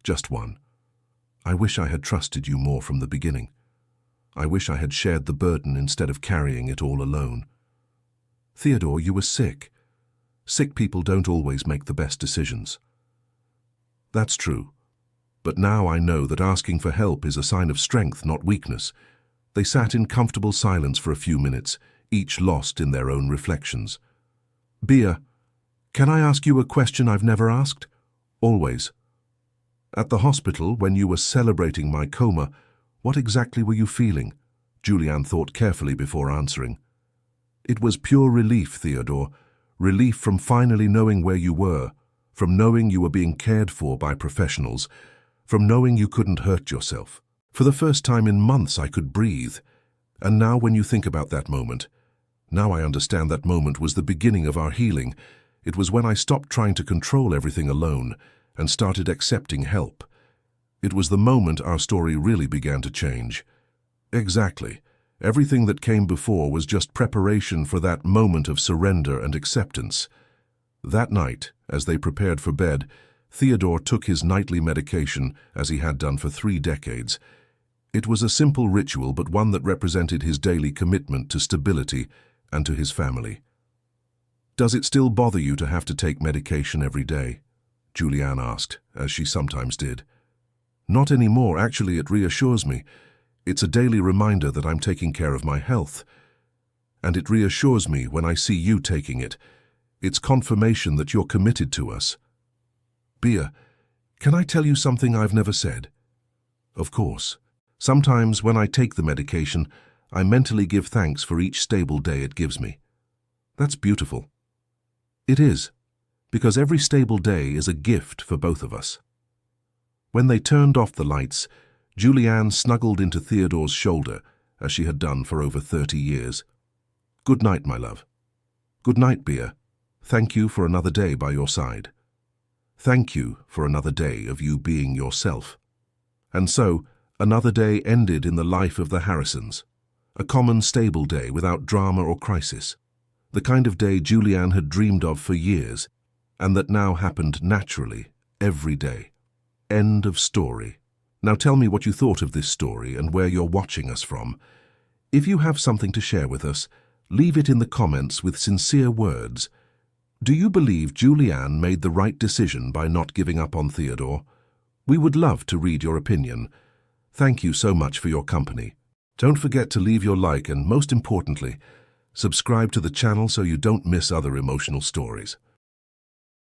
"Just one. I wish I had trusted you more from the beginning. I wish I had shared the burden instead of carrying it all alone." "Theodore, you were sick. Sick people don't always make the best decisions." "That's true. But now I know that asking for help is a sign of strength, not weakness." They sat in comfortable silence for a few minutes, each lost in their own reflections. "Bea, can I ask you a question I've never asked?" "Always." "At the hospital, when you were celebrating my coma, what exactly were you feeling?" Julianne thought carefully before answering. "It was pure relief, Theodore. Relief from finally knowing where you were, from knowing you were being cared for by professionals, from knowing you couldn't hurt yourself. For the first time in months I could breathe. And now when you think about that moment, now I understand that moment was the beginning of our healing. It was when I stopped trying to control everything alone and started accepting help. It was the moment our story really began to change." "Exactly. Everything that came before was just preparation for that moment of surrender and acceptance." That night, as they prepared for bed, Theodore took his nightly medication as he had done for 3 decades. It was a simple ritual, but one that represented his daily commitment to stability and to his family. "Does it still bother you to have to take medication every day?" Julianne asked, as she sometimes did. "Not anymore. Actually, it reassures me. It's a daily reminder that I'm taking care of my health. And it reassures me when I see you taking it. It's confirmation that you're committed to us." "Bea, can I tell you something I've never said?" "Of course. Sometimes when I take the medication, I mentally give thanks for each stable day it gives me." "That's beautiful." "It is, because every stable day is a gift for both of us." When they turned off the lights, Julianne snuggled into Theodore's shoulder, as she had done for over 30 years. "Good night, my love." "Good night, Bea. Thank you for another day by your side. Thank you for another day of you being yourself." And so, another day ended in the life of the Harrisons. A common, stable day without drama or crisis. The kind of day Julianne had dreamed of for years, and that now happened naturally, every day. End of story. Now tell me what you thought of this story and where you're watching us from. If you have something to share with us, leave it in the comments with sincere words. Do you believe Julianne made the right decision by not giving up on Theodore? We would love to read your opinion. Thank you so much for your company. Don't forget to leave your like and, most importantly, subscribe to the channel so you don't miss other emotional stories.